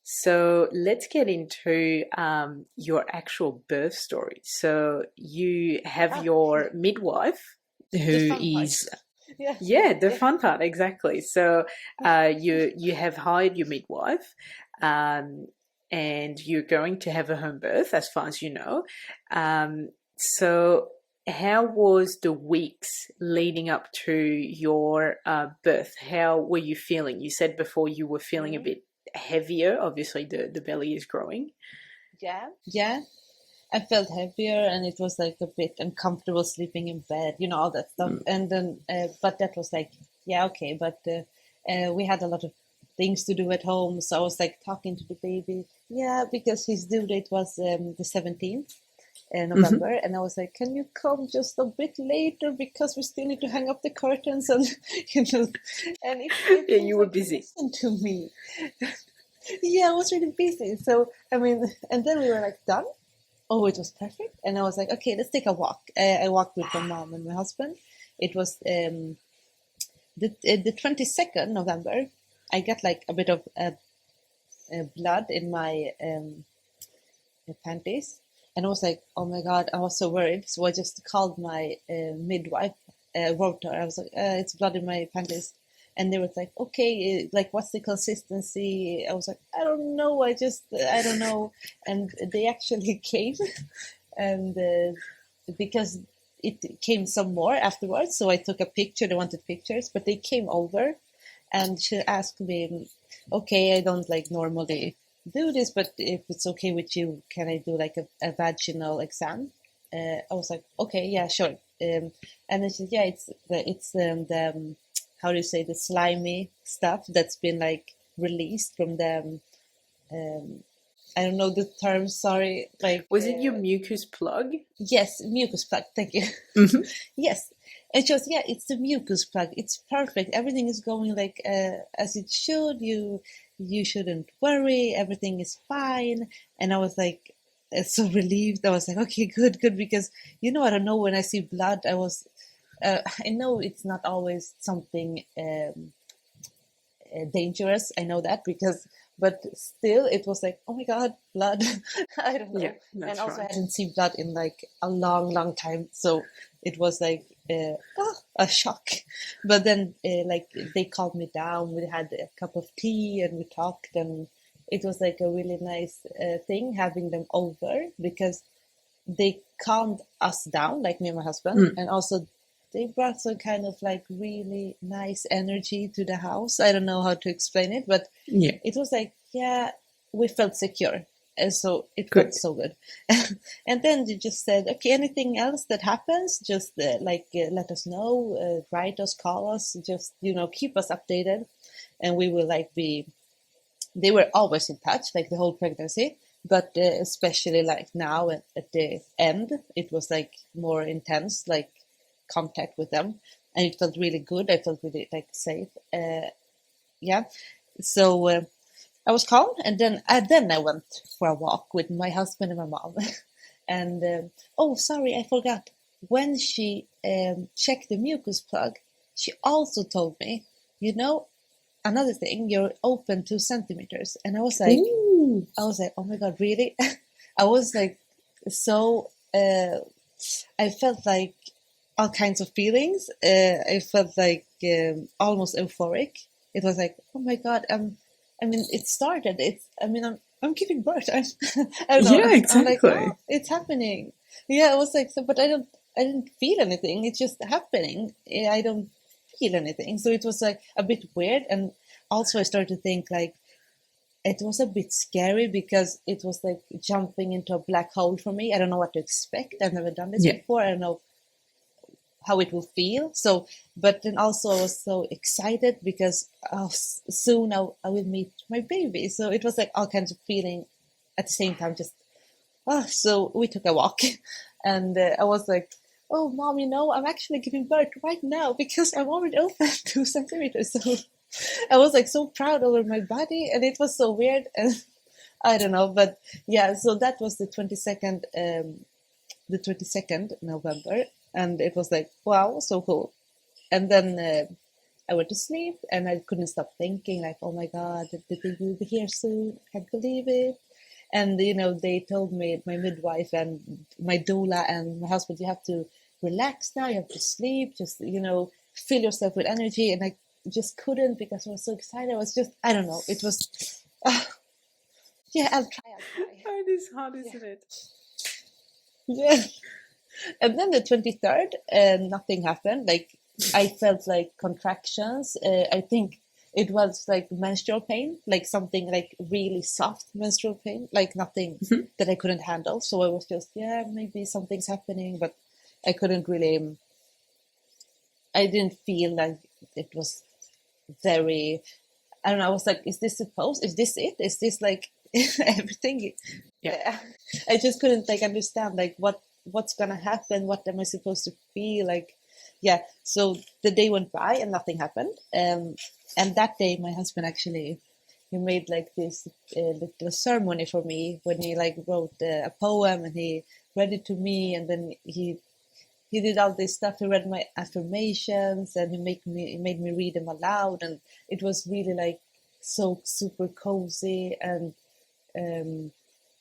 So let's get into your actual birth story. So you have your midwife who is the fun part, exactly. So you have hired your midwife, and you're going to have a home birth, as far as you know. So how was the weeks leading up to your birth? How were you feeling? You said before you were feeling a bit heavier. Obviously, the belly is growing. Yeah. I felt heavier, and it was like a bit uncomfortable sleeping in bed, all that stuff. And then, but that was like, okay. But we had a lot of things to do at home, so I was like talking to the baby, because his due date was the 17th. November, and I was like, can you come just a bit later because we still need to hang up the curtains, and and if you were busy. Listen to me. I was really busy. So and then we were like done. Oh, it was perfect, and I was like, okay, let's take a walk. I walked with my mom and my husband. It was the 22nd November. I got like a bit of blood in my panties. And I was like, oh my God, I was so worried. So I just called my midwife, wrote her. I was like, it's blood in my panties. And they were like, okay, like, what's the consistency? I was like, I don't know. I don't know. And they actually came. And because it came some more afterwards. So I took a picture. They wanted pictures, but they came over. And she asked me, okay, I don't like normally do this, but if it's okay with you, can I do like a vaginal exam? I was like, okay, yeah, sure. And they said, it's the how do you say, the slimy stuff that's been like released from the I don't know the term, sorry. Like, was it your mucus plug? Yes, mucus plug. Thank you. Yes, it just it's the mucus plug. It's perfect. Everything is going like as it should. You shouldn't worry. Everything is fine. And I was like so relieved. I was like, okay, good, because I don't know, when I see blood, I was I know it's not always something dangerous. I know that but still, it was like, oh my God, blood. I don't know. Yeah, and also, right. I hadn't seen blood in like a long, long time. So it was like a shock. But then, like, they calmed me down. We had a cup of tea and we talked, and it was like a really nice thing having them over, because they calmed us down, like me and my husband, and also they brought some kind of like really nice energy to the house. I don't know how to explain it, but it was like, we felt secure. And so it felt so good. And then they just said, okay, anything else that happens, just let us know, write us, call us, just, keep us updated. And we will they were always in touch, like the whole pregnancy. But especially like now at the end, it was like more intense, like contact with them, and it felt really good. I felt really like safe. So I was calm, and then I went for a walk with my husband and my mom. And oh, sorry, I forgot. When she checked the mucus plug, she also told me, another thing, you're open 2 centimeters. And I was like, Ooh. oh my God, really? I was like, so, I felt like all kinds of feelings. I felt like almost euphoric. It was like, oh my God, it started. I'm giving birth. I don't know. Yeah, exactly. I'm like, oh, it's happening. Yeah, I was like, so, but I didn't feel anything. It's just happening. I don't feel anything. So it was like a bit weird. And also I started to think like, it was a bit scary because it was like jumping into a black hole for me. I don't know what to expect. I've never done this before. I don't know how it will feel. So, but then also I was so excited because soon I will meet my baby. So it was like all kinds of feeling at the same time. Just so we took a walk, and I was like, "Oh, mom, I'm actually giving birth right now because I'm already over 2 centimeters." So I was like so proud over my body, and it was so weird, and I don't know, but yeah. So that was the 22nd November, and it was like, wow, so cool. And then I went to sleep, and I couldn't stop thinking, like, oh my God, the baby will be here soon. I can't believe it. And they told me, my midwife and my doula and my husband, you have to relax now. You have to sleep. Just fill yourself with energy. And I just couldn't because I was so excited. I was just, I don't know. It was, yeah, I'll try. Oh, it is hard, isn't it? Yeah. And then the 23rd, nothing happened. Like I felt like contractions. I think it was like menstrual pain, like something like really soft menstrual pain, like nothing that I couldn't handle. So I was just, yeah, maybe something's happening, but I couldn't really, I didn't feel like it was very, I don't know. I was like, is this it? Is this like everything? Yeah. I just couldn't like understand like what's gonna happen. What am I supposed to feel like? Yeah. So the day went by and nothing happened. And that day, my husband actually he made like this little ceremony for me when he like wrote a poem and he read it to me, and then he did all this stuff. He read my affirmations and he made me read them aloud, and it was really like so super cozy, and the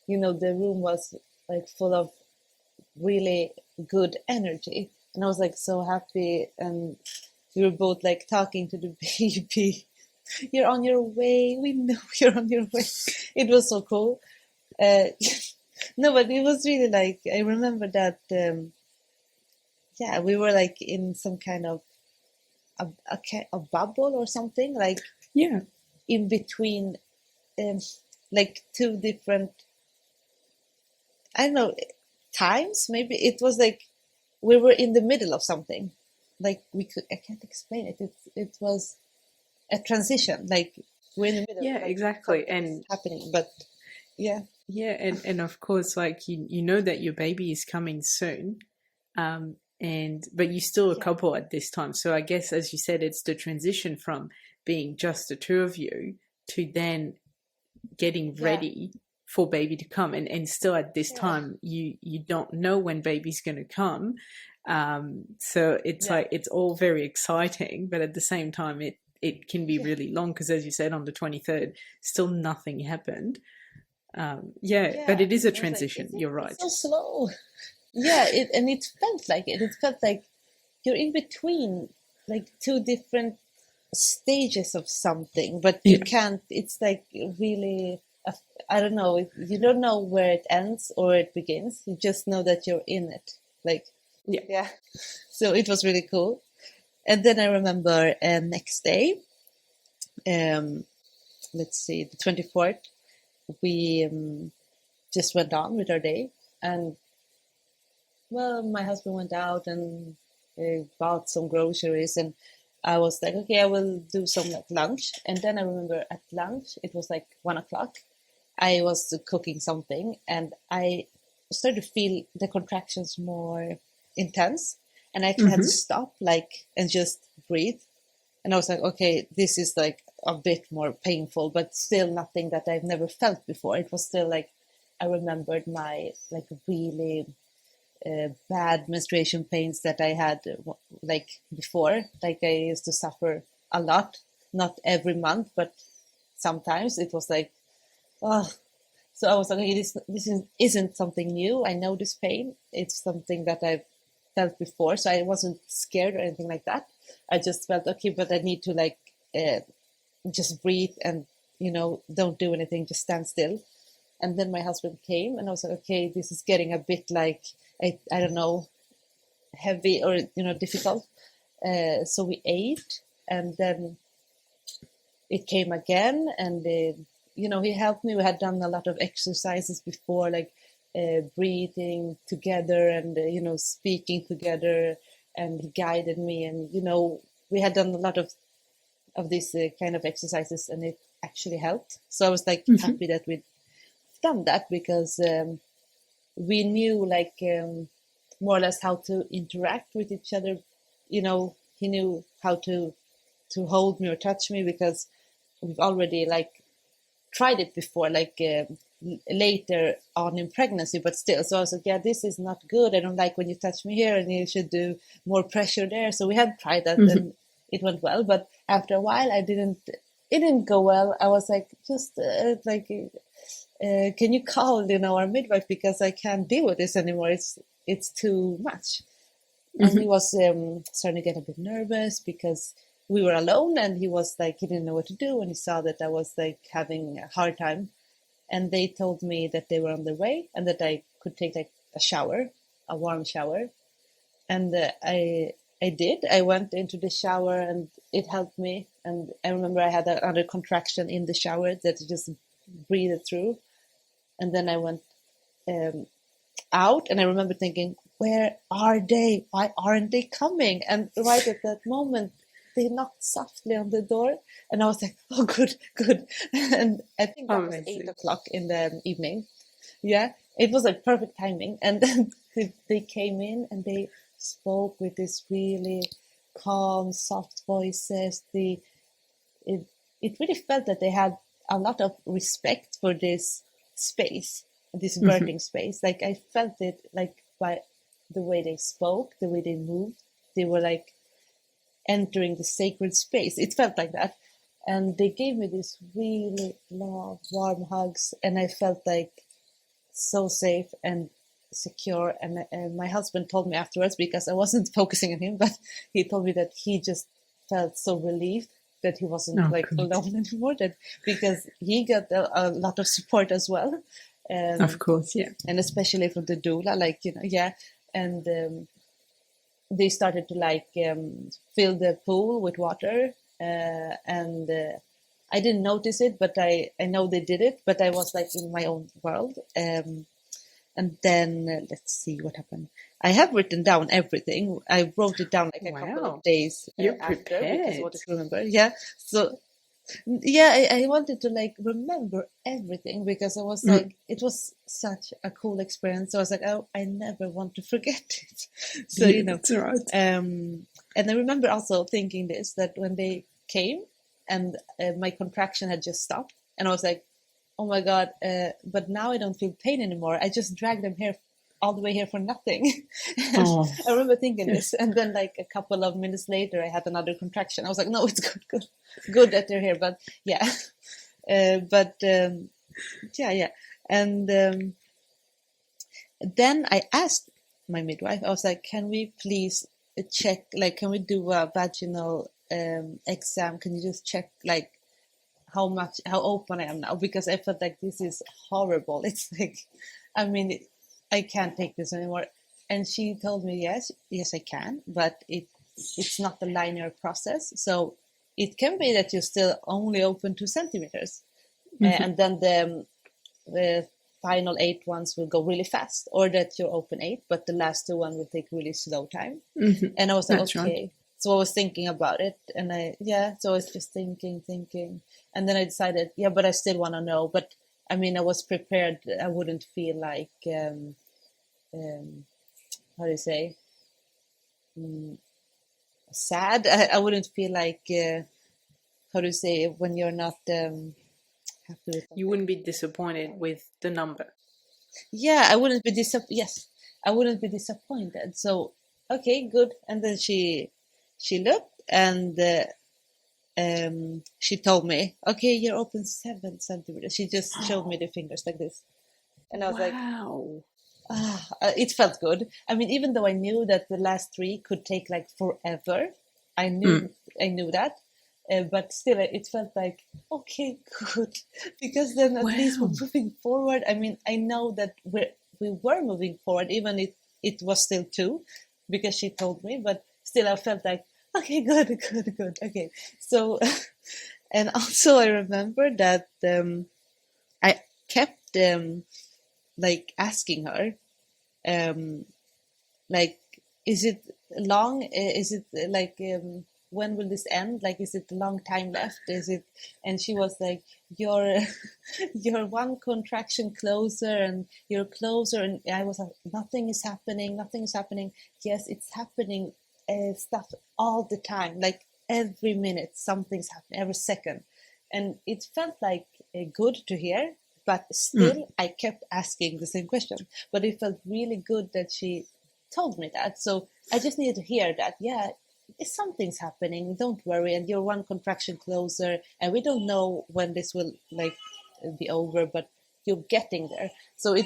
room was like full of really good energy, and I was like so happy, and we were both like talking to the baby. You're on your way. We know you're on your way. It was so cool. Uh, no, but it was really like I remember that. Yeah, we were like in some kind of a bubble or something, like Yeah. in between, like two different. I don't know times. Maybe it was like we were in the middle of something. Like I can't explain it. It was a transition. Like we're in the middle. Yeah, Like exactly. something is happening, but yeah. Yeah, and of course, like you know that your baby is coming soon, and but you're still a Yeah. couple at this time. So I guess, as you said, it's the transition from being just the two of you to then getting Yeah. ready for baby to come, and still at this Yeah. time you don't know when baby's going to come. So it's Yeah. like it's all very exciting, but at the same time it can be Yeah. really long because, as you said, on the 23rd, still nothing happened. Yeah, but Yeah. it is a I was like, transition. You're it's right. so slow. Yeah, it felt like it. It felt like you're in between like two different stages of something, but you Yeah, can't. It's like really, I don't know. You don't know where it ends or it begins. You just know that you're in it. Like, yeah. yeah. So it was really cool. And then I remember next day, um, let's see, the 24th, we just went on with our day. And well, my husband went out and bought some groceries, and I was like, okay, I will do some like lunch. And then I remember at lunch, it was like 1 o'clock. I was cooking something, and I started to feel the contractions more intense, and I actually had to Hmm. stop, like, and just breathe. And I was like, okay, this is like a bit more painful, but still nothing that I've never felt before. It was still like I remembered my like really bad menstruation pains that I had like before. Like I used to suffer a lot, not every month, but sometimes it was like, oh. So I was like, okay, isn't something new. I know this pain. It's something that I've felt before. So I wasn't scared or anything like that. I just felt, okay, but I need to like uh, just breathe and, don't do anything, just stand still. And then my husband came and I was like, okay, this is getting a bit like, I don't know, heavy or, difficult. So we ate, and then it came again, and he helped me. We had done a lot of exercises before, like breathing together and speaking together, and he guided me. And, we had done a lot of these kind of exercises, and it actually helped. So I was like happy that we'd done that, because we knew like more or less how to interact with each other. He knew how to hold me or touch me, because we've already like tried it before, like later on in pregnancy, but still. So I was like, yeah, this is not good. I don't like when you touch me here, and you should do more pressure there. So we had tried that, and it went well. But after a while, it didn't go well. I was like, just can you call, our midwife, because I can't deal with this anymore. It's too much. And he was starting to get a bit nervous, because we were alone, and he was like, he didn't know what to do, and he saw that I was like having a hard time. And they told me that they were on their way, and that I could take like a warm shower. And I did. I went into the shower, and it helped me. And I remember I had another contraction in the shower that I just breathed through. And then I went out, and I remember thinking, where are they? Why aren't they coming? And right at that moment, they knocked softly on the door, and I was like, oh, good. And I think that was 8:00 in the evening. Yeah, it was like perfect timing. And then they came in, and they spoke with this really calm, soft voices. It really felt that they had a lot of respect for this space, this birthing space. Like I felt it, like by the way they spoke, the way they moved. They were like entering the sacred space. It felt like that. And they gave me these really long, warm hugs, and I felt like so safe and secure. And my husband told me afterwards, because I wasn't focusing on him, but he told me that he just felt so relieved that he wasn't alone anymore, because he got a lot of support as well. Of course, yeah. And especially from the doula, and they started to fill the pool with water, and I didn't notice it, but I know they did it, but I was like in my own world. And then let's see what happened. I have written down everything. I wrote it down like a couple of days You're after, prepared. because I wanted to remember. Yeah. So yeah, I wanted to like remember everything, because I was like, it was such a cool experience. So I was like, oh, I never want to forget it. So that's right. And I remember also thinking that when they came, and my contraction had just stopped, and I was like, oh my God, but now I don't feel pain anymore. I just dragged them here all the way here for nothing. I remember thinking this, and then like a couple of minutes later, I had another contraction. I was like, no, it's good that they're here. But yeah, yeah. And then I asked my midwife, I was like, can we please check, like, can we do a vaginal exam? Can you just check like how open I am now? Because I felt like this is horrible. It's like, I mean, I can't take this anymore. And she told me, yes, I can, but it's not a linear process. So it can be that you're still only open 2 centimeters. And then the final 8 ones will go really fast, or that you're open 8, but the last 2 will take really slow time. And I was like, That's okay. Right. So I was thinking about it, and so I was just thinking. And then I decided, but I still want to know. But I mean, I was prepared. I wouldn't feel like, how do you say, sad. I wouldn't feel like, how do you say, when you're not happy with something. You wouldn't be disappointed with the number. Yeah, I wouldn't be I wouldn't be disappointed. So, okay, good. And then she looked, and she told me, okay, you're open 7 centimeters. She just showed me the fingers like this. And I was like, it felt good. I mean, even though I knew that the last 3 could take like forever, I knew that. But still, it felt like, okay, good. Because then at least we're moving forward. I mean, I know that we were moving forward, even if it was still 2, because she told me, but still I felt like, okay, good. Okay. So, and also I remember that I kept like asking her, like, is it long? Is it like, when will this end? Like, is it a long time left? Is it? And she was like, you're, you're one contraction closer and you're closer. And I was like, nothing is happening. Nothing is happening. Yes, it's happening, stuff all the time. Like every minute, something's happening, every second. And it felt like good to hear, but still I kept asking the same question. But it felt really good that she told me that. So I just needed to hear that. Yeah, something's happening. Don't worry, and you're one contraction closer. And we don't know when this will like be over, but you're getting there. So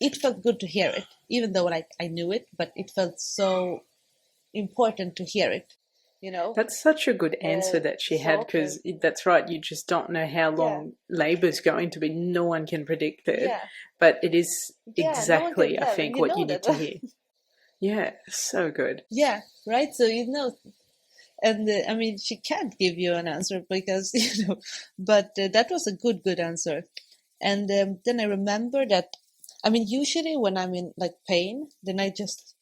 it felt good to hear it, even though like I knew it, but it felt so important to hear it. You know. That's such a good answer that she So had, often, because that's right. You just don't know how yeah, long labor's going to be. No one can predict it, yeah, but it is yeah. No one can exactly, I tell. think, You what you know need that. to hear. Yeah, so good. Yeah, right. So you know, and I mean, she can't give you an answer because but that was a good answer. And then I remember that, I mean, usually when I'm in like pain, then I just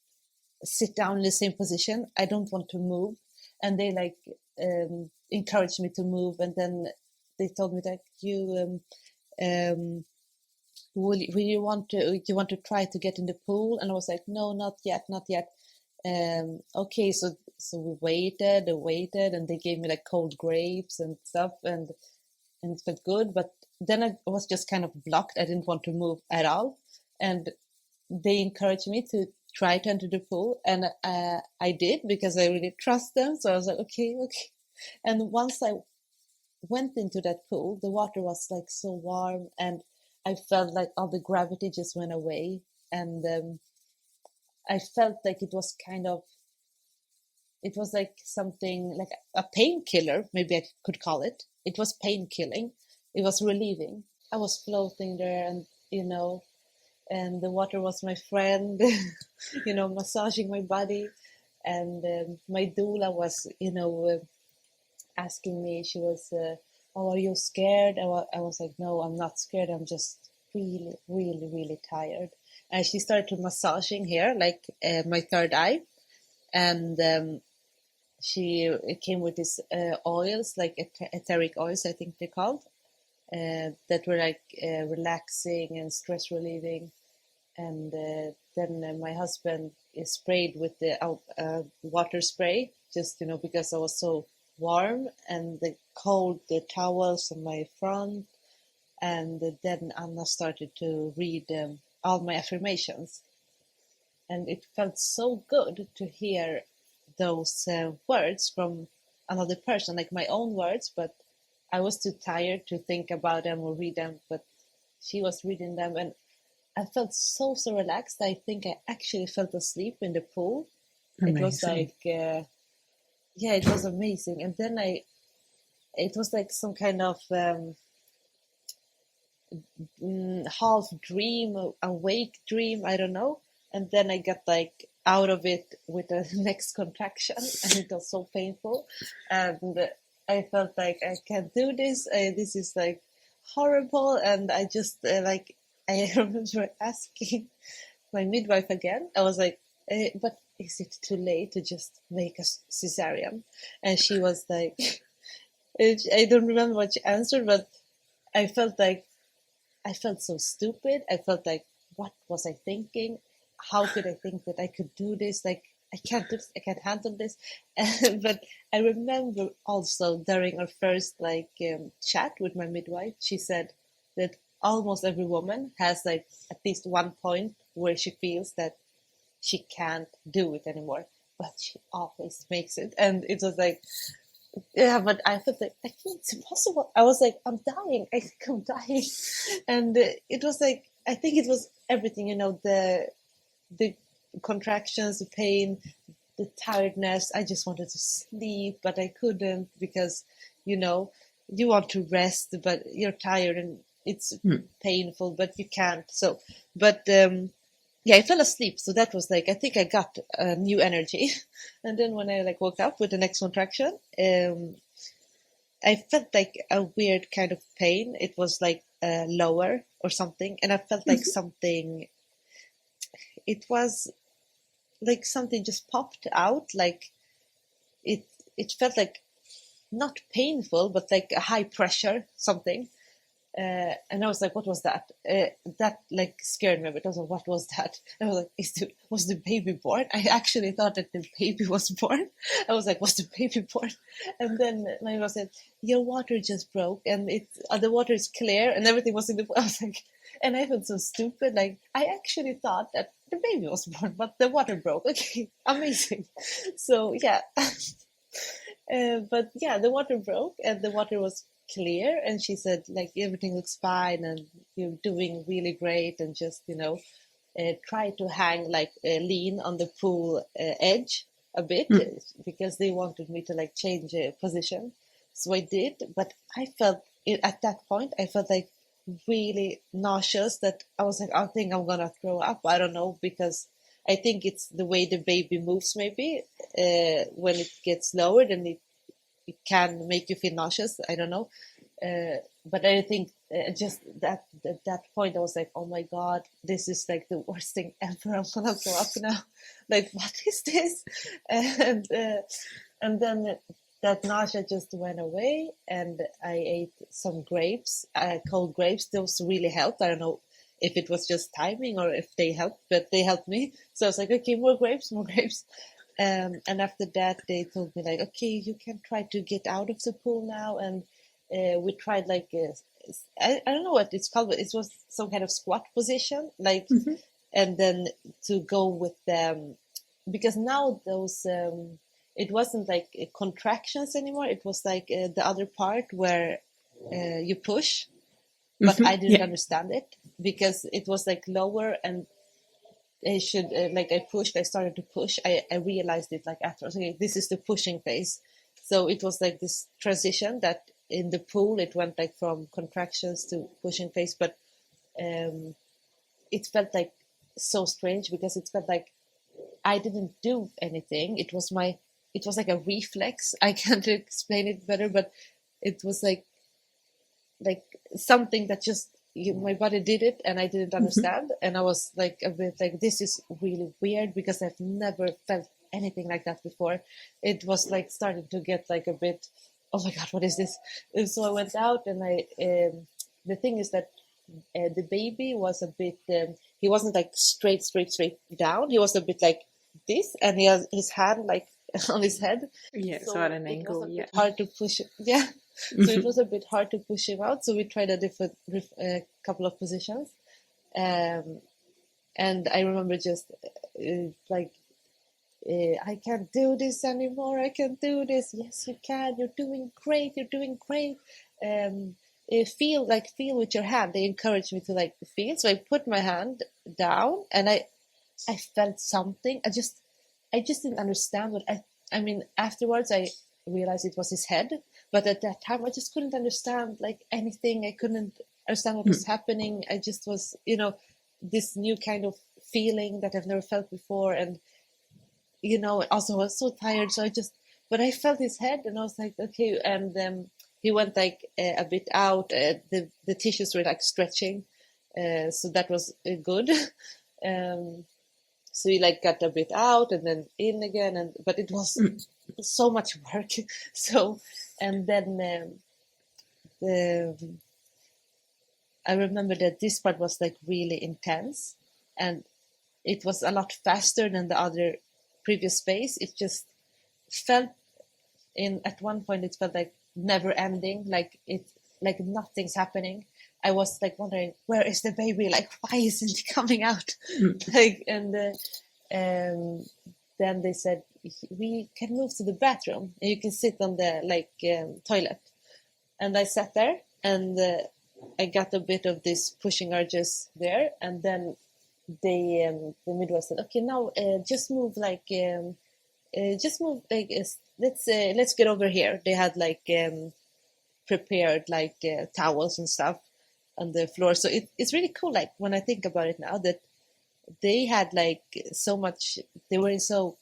sit down in the same position. I don't want to move, and they like encouraged me to move, and then they told me that um, will you want to, do you want to try to get in the pool? And I was like, no, not yet, not yet. Okay, so we waited and waited, and they gave me like cold grapes and stuff, and it felt good. But then I was just kind of blocked. I didn't want to move at all, and they encouraged me to try to enter the pool, and I did because I really trust them. So I was like, okay, okay. And once I went into that pool, the water was like so warm, and I felt like all the gravity just went away, and I felt like it was like something like a painkiller, maybe I could call it. It was pain killing. It was relieving. I was floating there, and and the water was my friend, massaging my body. And my doula was, asking me. She was, "Oh, are you scared?" I was like, "No, I'm not scared. I'm just really, really, really tired." And she started to massaging here, like my third eye, and she it came with these oils, like etheric oils, I think they're called, that were like relaxing and stress relieving. And then my husband is sprayed with the water spray, just because I was so warm, and the cold the towels on my front. And then Anna started to read all my affirmations, and it felt so good to hear those words from another person, like my own words, but I was too tired to think about them or read them, but she was reading them, and I felt so relaxed. I think I actually fell asleep in the pool. It was Amazing. like, yeah, it was amazing. And then it was like some kind of half dream, awake dream, I don't know. And then I got like out of it with the next contraction, and it was so painful. And I felt like I can't do this. This is like horrible. And I just I remember asking my midwife again. I was like, but is it too late to just make a cesarean? And she was like, I don't remember what she answered, but I felt like I felt so stupid. I felt like, what was I thinking? How could I think that I could do this? Like, I can't do this. I can't handle this. But I remember also during our first chat with my midwife, she said that almost every woman has like at least one point where she feels that she can't do it anymore, but she always makes it. And it was like, yeah, but I felt like, I think it's impossible. I was like, I'm dying. I think I'm dying. And it was like, I think it was everything, the contractions, the pain, the tiredness. I just wanted to sleep, but I couldn't because, you know, you want to rest, but you're tired and it's Mm. painful, but you can't. So, but yeah, I fell asleep. So that was like, I think I got new energy. And then when I like woke up with the next contraction, I felt like a weird kind of pain. It was like lower or something, and I felt like something. It was like something just popped out, like it felt like not painful, but like a high pressure something. And I was like, what was that? That like scared me a bit. I was like, what was that? And I was like, was the baby born? I actually thought that the baby was born. I was like, was the baby born? And then my mom said, your water just broke, and the water is clear, and everything was in the. I was like, and I felt so stupid. Like I actually thought that the baby was born, but the water broke. Okay, amazing. So yeah. But yeah, the water broke and the water was clear, and she said like everything looks fine and you're doing really great, and just try to hang like lean on the pool edge a bit, because they wanted me to like change position. So I did, but I felt at that point I felt like really nauseous, that I was like, I think I'm gonna throw up. I don't know, because I think it's the way the baby moves, maybe when it gets lower, then it can make you feel nauseous. I don't know. But I think just that at that point I was like, oh my god, this is like the worst thing ever. I'm gonna throw up now. Like, what is this? And then that nausea just went away, and I ate some grapes, cold grapes. Those really helped. I don't know if it was just timing or if they helped, but they helped me. So I was like, okay, more grapes, more grapes. And after that, they told me like, okay, you can try to get out of the pool now. And we tried like, I don't know what it's called, but it was some kind of squat position, like, and then to go with them, because now those, it wasn't like contractions anymore. It was like the other part where you push, but I didn't understand it because it was like lower, and I should like I started to push. I realized it like afterwards. Okay, this is the pushing phase. So it was like this transition that in the pool it went like from contractions to pushing phase, but it felt like so strange because it felt like I didn't do anything. It was like a reflex. I can't explain it better, but it was like something that just my body did it, and I didn't understand. And I was like a bit like, this is really weird because I've never felt anything like that before. It was like starting to get like a bit, oh my god, what is this? And so I went out, and I the thing is that the baby was a bit he wasn't like straight down. He was a bit like this, and he has his hand like on his head. So at an it was angle, a bit hard to push. Yeah. So it was a bit hard to push him out. So we tried a different couple of positions. And I remember just like, I can't do this anymore. I can't do this. Yes, you can. You're doing great. You're doing great. Feel with your hand. They encouraged me to like feel. So I put my hand down, and I felt something. I just didn't understand what I mean, afterwards I realized it was his head, but at that time I just couldn't understand like anything. I couldn't understand what was happening. I just was, this new kind of feeling that I've never felt before. And, also I was so tired. So but I felt his head, and I was like, okay. And he went like a bit out. The tissues were like stretching. So that was good. So he like got a bit out and then in again, but it was so much work. So, and then I remember that this part was like really intense, and it was a lot faster than the other previous phase. It just felt at one point it felt like never ending, like nothing's happening. I was like wondering, where is the baby? Like, why isn't he coming out? Like, and then they said, we can move to the bathroom and you can sit on the toilet. And I sat there, and I got a bit of this pushing urges there. And then the midwife said, okay, now just move like let's get over here. They had like prepared like towels and stuff on the floor. So it's really cool, like when I think about it now, that they had like so much, they were so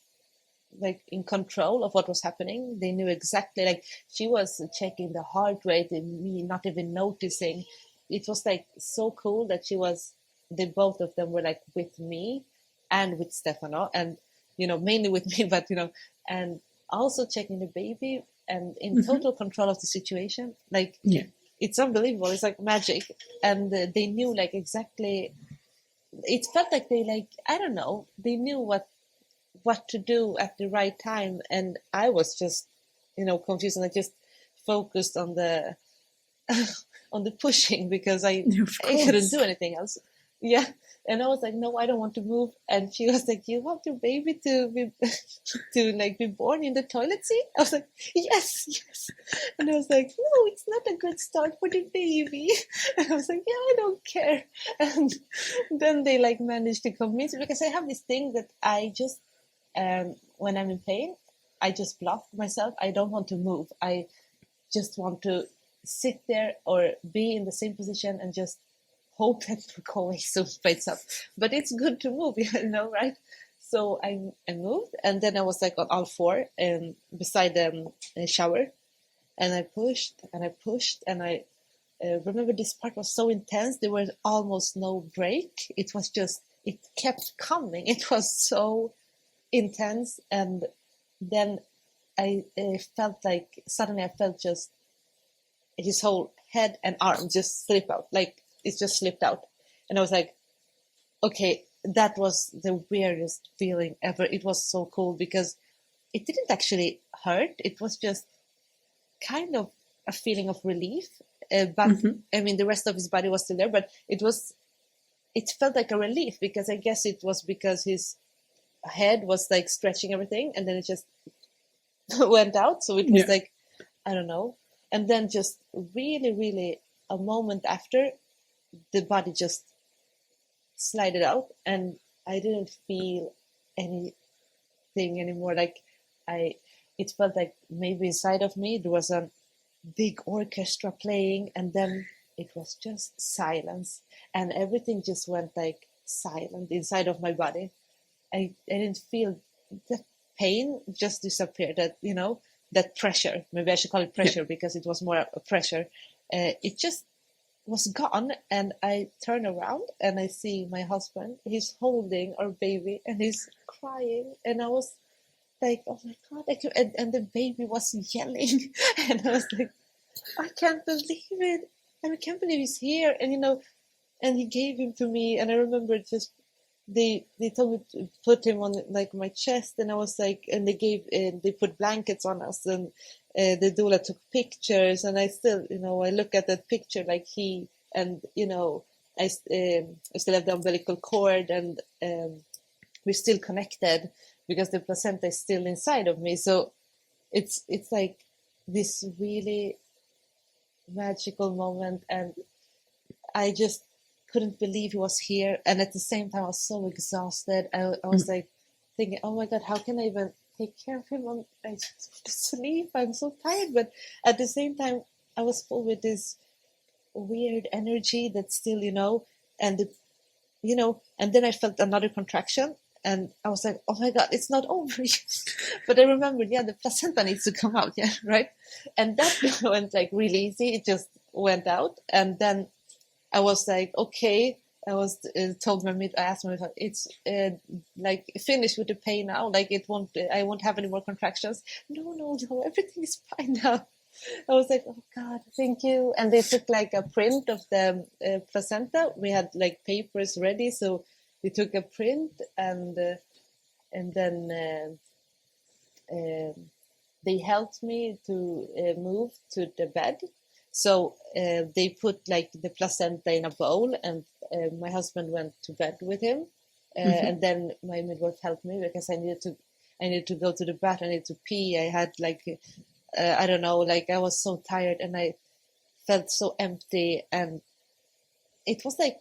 like in control of what was happening. They knew exactly, like she was checking the heart rate and me not even noticing. It was like so cool that they both of them were like with me and with Stefano. And mainly with me, but and also checking the baby and in Mm-hmm. total control of the situation. Like, Yeah. it's unbelievable. It's like magic. And they knew like exactly, it felt like they, like, I don't know, they knew what to do at the right time. And I was just, confused, and I just focused on the on the pushing, because Of I couldn't course. do anything else. Yeah. And I was like, no, I don't want to move. And she was like, you want your baby to be to like be born in the toilet seat? I was like, yes, yes. And I was like, no, it's not a good start for the baby. And I was like, yeah, I don't care. And then they like managed to convince me, because I have this thing that I just when I'm in pain, I just block myself. I don't want to move. I just want to sit there or be in the same position and just hope that it will go away soon by itself. But it's good to move, right? So I moved, and then I was like on all four and beside the shower, and I pushed and I pushed, and I remember this part was so intense. There was almost no break. It was just, it kept coming. It was so intense. And then I felt like suddenly I felt just his whole head and arm just slip out, like it just slipped out. And I was like, okay, that was the weirdest feeling ever. It was so cool because it didn't actually hurt. It was just kind of a feeling of relief. But Mm-hmm. I mean, the rest of his body was still there, but it felt like a relief, because I guess it was because his head was like stretching everything, and then it just went out. So it was Yeah. like, I don't know. And then just really, really a moment after, the body just slided out, and I didn't feel anything anymore. Like, I, it felt like maybe inside of me there was a big orchestra playing, and then it was just silence, and everything just went like silent inside of my body. I didn't feel the pain, just disappeared. That pressure. Maybe I should call it Yeah. pressure, because it was more a pressure. It just was gone, and I turn around and I see my husband. He's holding our baby and he's crying, and I was like, "Oh my god!" And the baby was yelling, and I was like, "I can't believe it! I can't believe he's here!" And he gave him to me, and I remember just they told me to put him on like my chest, and I was like, and they put blankets on us, and the doula took pictures, and I still, I look at that picture, like he, and I still have the umbilical cord, and we're still connected because the placenta is still inside of me. So it's like this really magical moment, and I just couldn't believe he was here. And at the same time, I was so exhausted. I was Mm. like thinking, oh my God, how can I even take care of him? I just want to sleep. I'm so tired. But at the same time, I was full with this weird energy that still, and, and then I felt another contraction. And I was like, oh my God, it's not over yet. But I remembered, yeah, the placenta needs to come out. Yeah, right. And that went like really easy. It just went out. And then I was like, okay. I was told my I asked my midwife, it's like finished with the pain now. Like I won't have any more contractions. No, everything is fine now. I was like, oh God, thank you. And they took like a print of the placenta. We had like papers ready, so they took a print, and then they helped me to move to the bed. So they put like the placenta in a bowl, and my husband went to bed with him. Mm-hmm. And then my midwife helped me because I needed to go to the bath. I needed to pee. I had like, I don't know, like I was so tired, and I felt so empty. And it was like,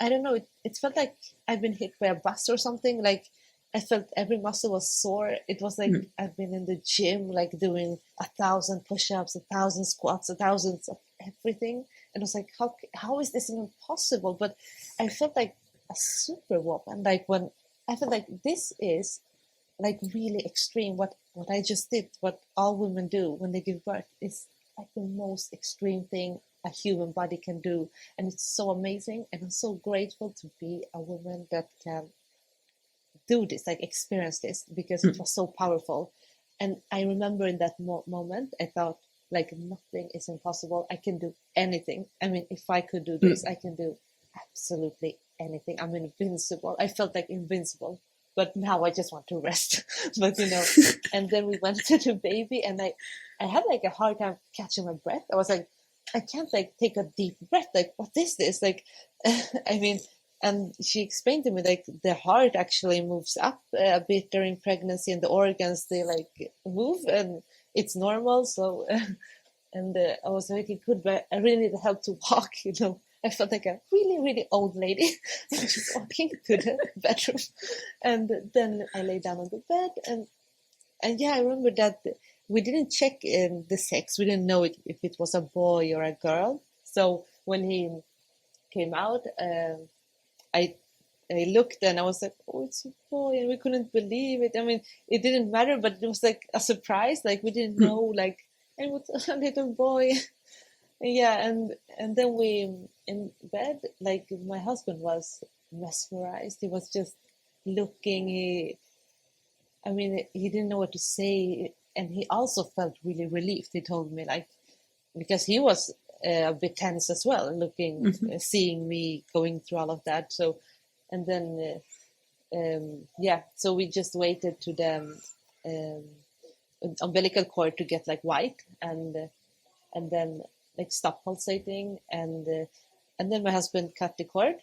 I don't know, it felt like I've been hit by a bus or something. Like I felt every muscle was sore. It was like Mm. I've been in the gym, like doing 1,000 push-ups, 1,000 squats, 1,000 of everything. And I was like, how is this even possible? But I felt like a superwoman. Like when I felt like this is like really extreme. What I just did, what all women do when they give birth, is like the most extreme thing a human body can do, and it's so amazing. And I'm so grateful to be a woman that can do this, like experience this, because it was so powerful. And I remember in that moment, I thought, like, nothing is impossible. I can do anything. I mean, if I could do this, I can do absolutely anything. I'm invincible. I felt like invincible. But now I just want to rest. But, and then we went to the baby, and I had like a hard time catching my breath. I was like, I can't like take a deep breath. Like, what is this? Like, I mean, and she explained to me, like, the heart actually moves up a bit during pregnancy, and the organs, they like move, and it's normal. So, and I was really good, but I really needed help to walk, I felt like a really, really old lady just walking to the bedroom. And then I lay down on the bed, and yeah, I remember that we didn't check the sex. We didn't know if it was a boy or a girl. So when he came out, I looked and I was like, oh, it's a boy, and we couldn't believe it. I mean, it didn't matter, but it was like a surprise. Like, we didn't know, like, it was a little boy. Yeah, and then we in bed, like, my husband was mesmerized. He was just looking. He didn't know what to say, and he also felt really relieved. He told me, like, because he was a bit tense as well, looking, seeing me going through all of that. So, and then so we just waited to the umbilical cord to get like white, and then like stop pulsating, and then my husband cut the cord,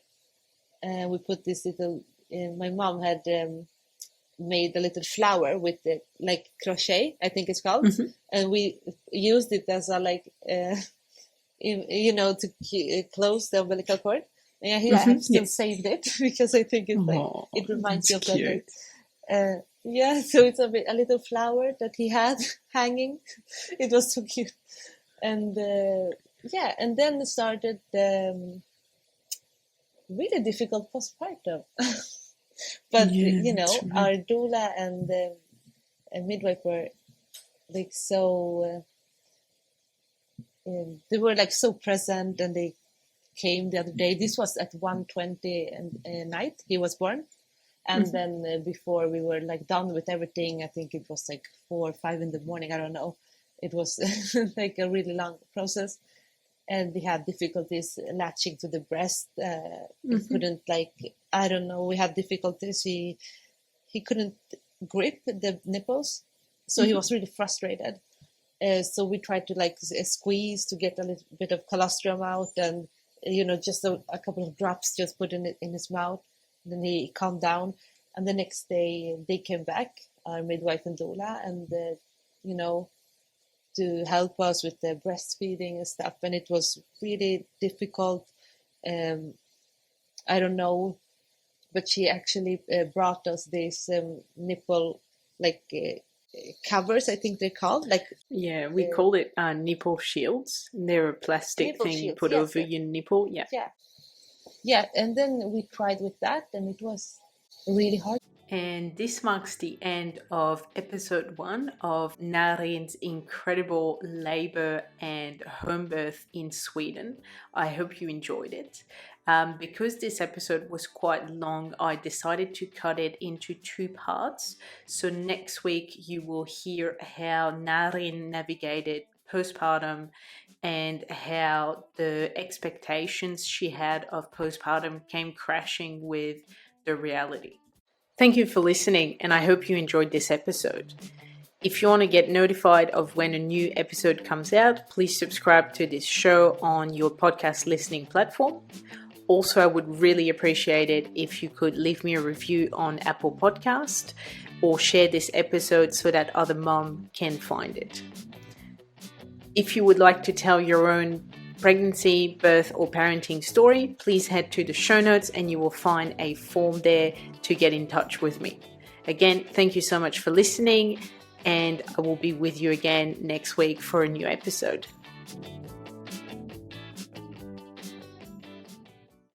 and we put this little. My mom had made a little flower with the like crochet, I think it's called, and we used it as a like to close the umbilical cord. And yeah, I have still saved it because I think it's like it reminds you of that. Yeah, so it's a little flower that he had hanging. It was so cute. And and then started the really difficult postpartum. But our doula and midwife were like so they were like so present, and they came the other day. This was at 1:20 night he was born, and then before we were like done with everything, I think it was like 4 or 5 in the morning, I don't know. It was like a really long process, and we had difficulties latching to the breast. We couldn't, like, I don't know, we had difficulties. He couldn't grip the nipples, so he was really frustrated. So we tried to like squeeze to get a little bit of colostrum out, and just a couple of drops just put in his mouth. And then he calmed down, and the next day they came back, our midwife and doula, and to help us with the breastfeeding and stuff. And it was really difficult. I don't know, but she actually brought us these nipple like covers, I think they're called. Like, yeah, we call it nipple shields. They're a plastic thing you put over your nipple. Yeah, and then we tried with that, and it was really hard. And this marks the end of episode 1 of Narin's incredible labor and home birth in Sweden. I hope you enjoyed it. Because this episode was quite long, I decided to cut it into 2 parts. So next week you will hear how Narin navigated postpartum and how the expectations she had of postpartum came crashing with the reality. Thank you for listening, and I hope you enjoyed this episode. If you want to get notified of when a new episode comes out, please subscribe to this show on your podcast listening platform. Also, I would really appreciate it if you could leave me a review on Apple Podcast or share this episode so that other moms can find it. If you would like to tell your own pregnancy, birth, or parenting story, please head to the show notes and you will find a form there to get in touch with me. Again, thank you so much for listening, and I will be with you again next week for a new episode.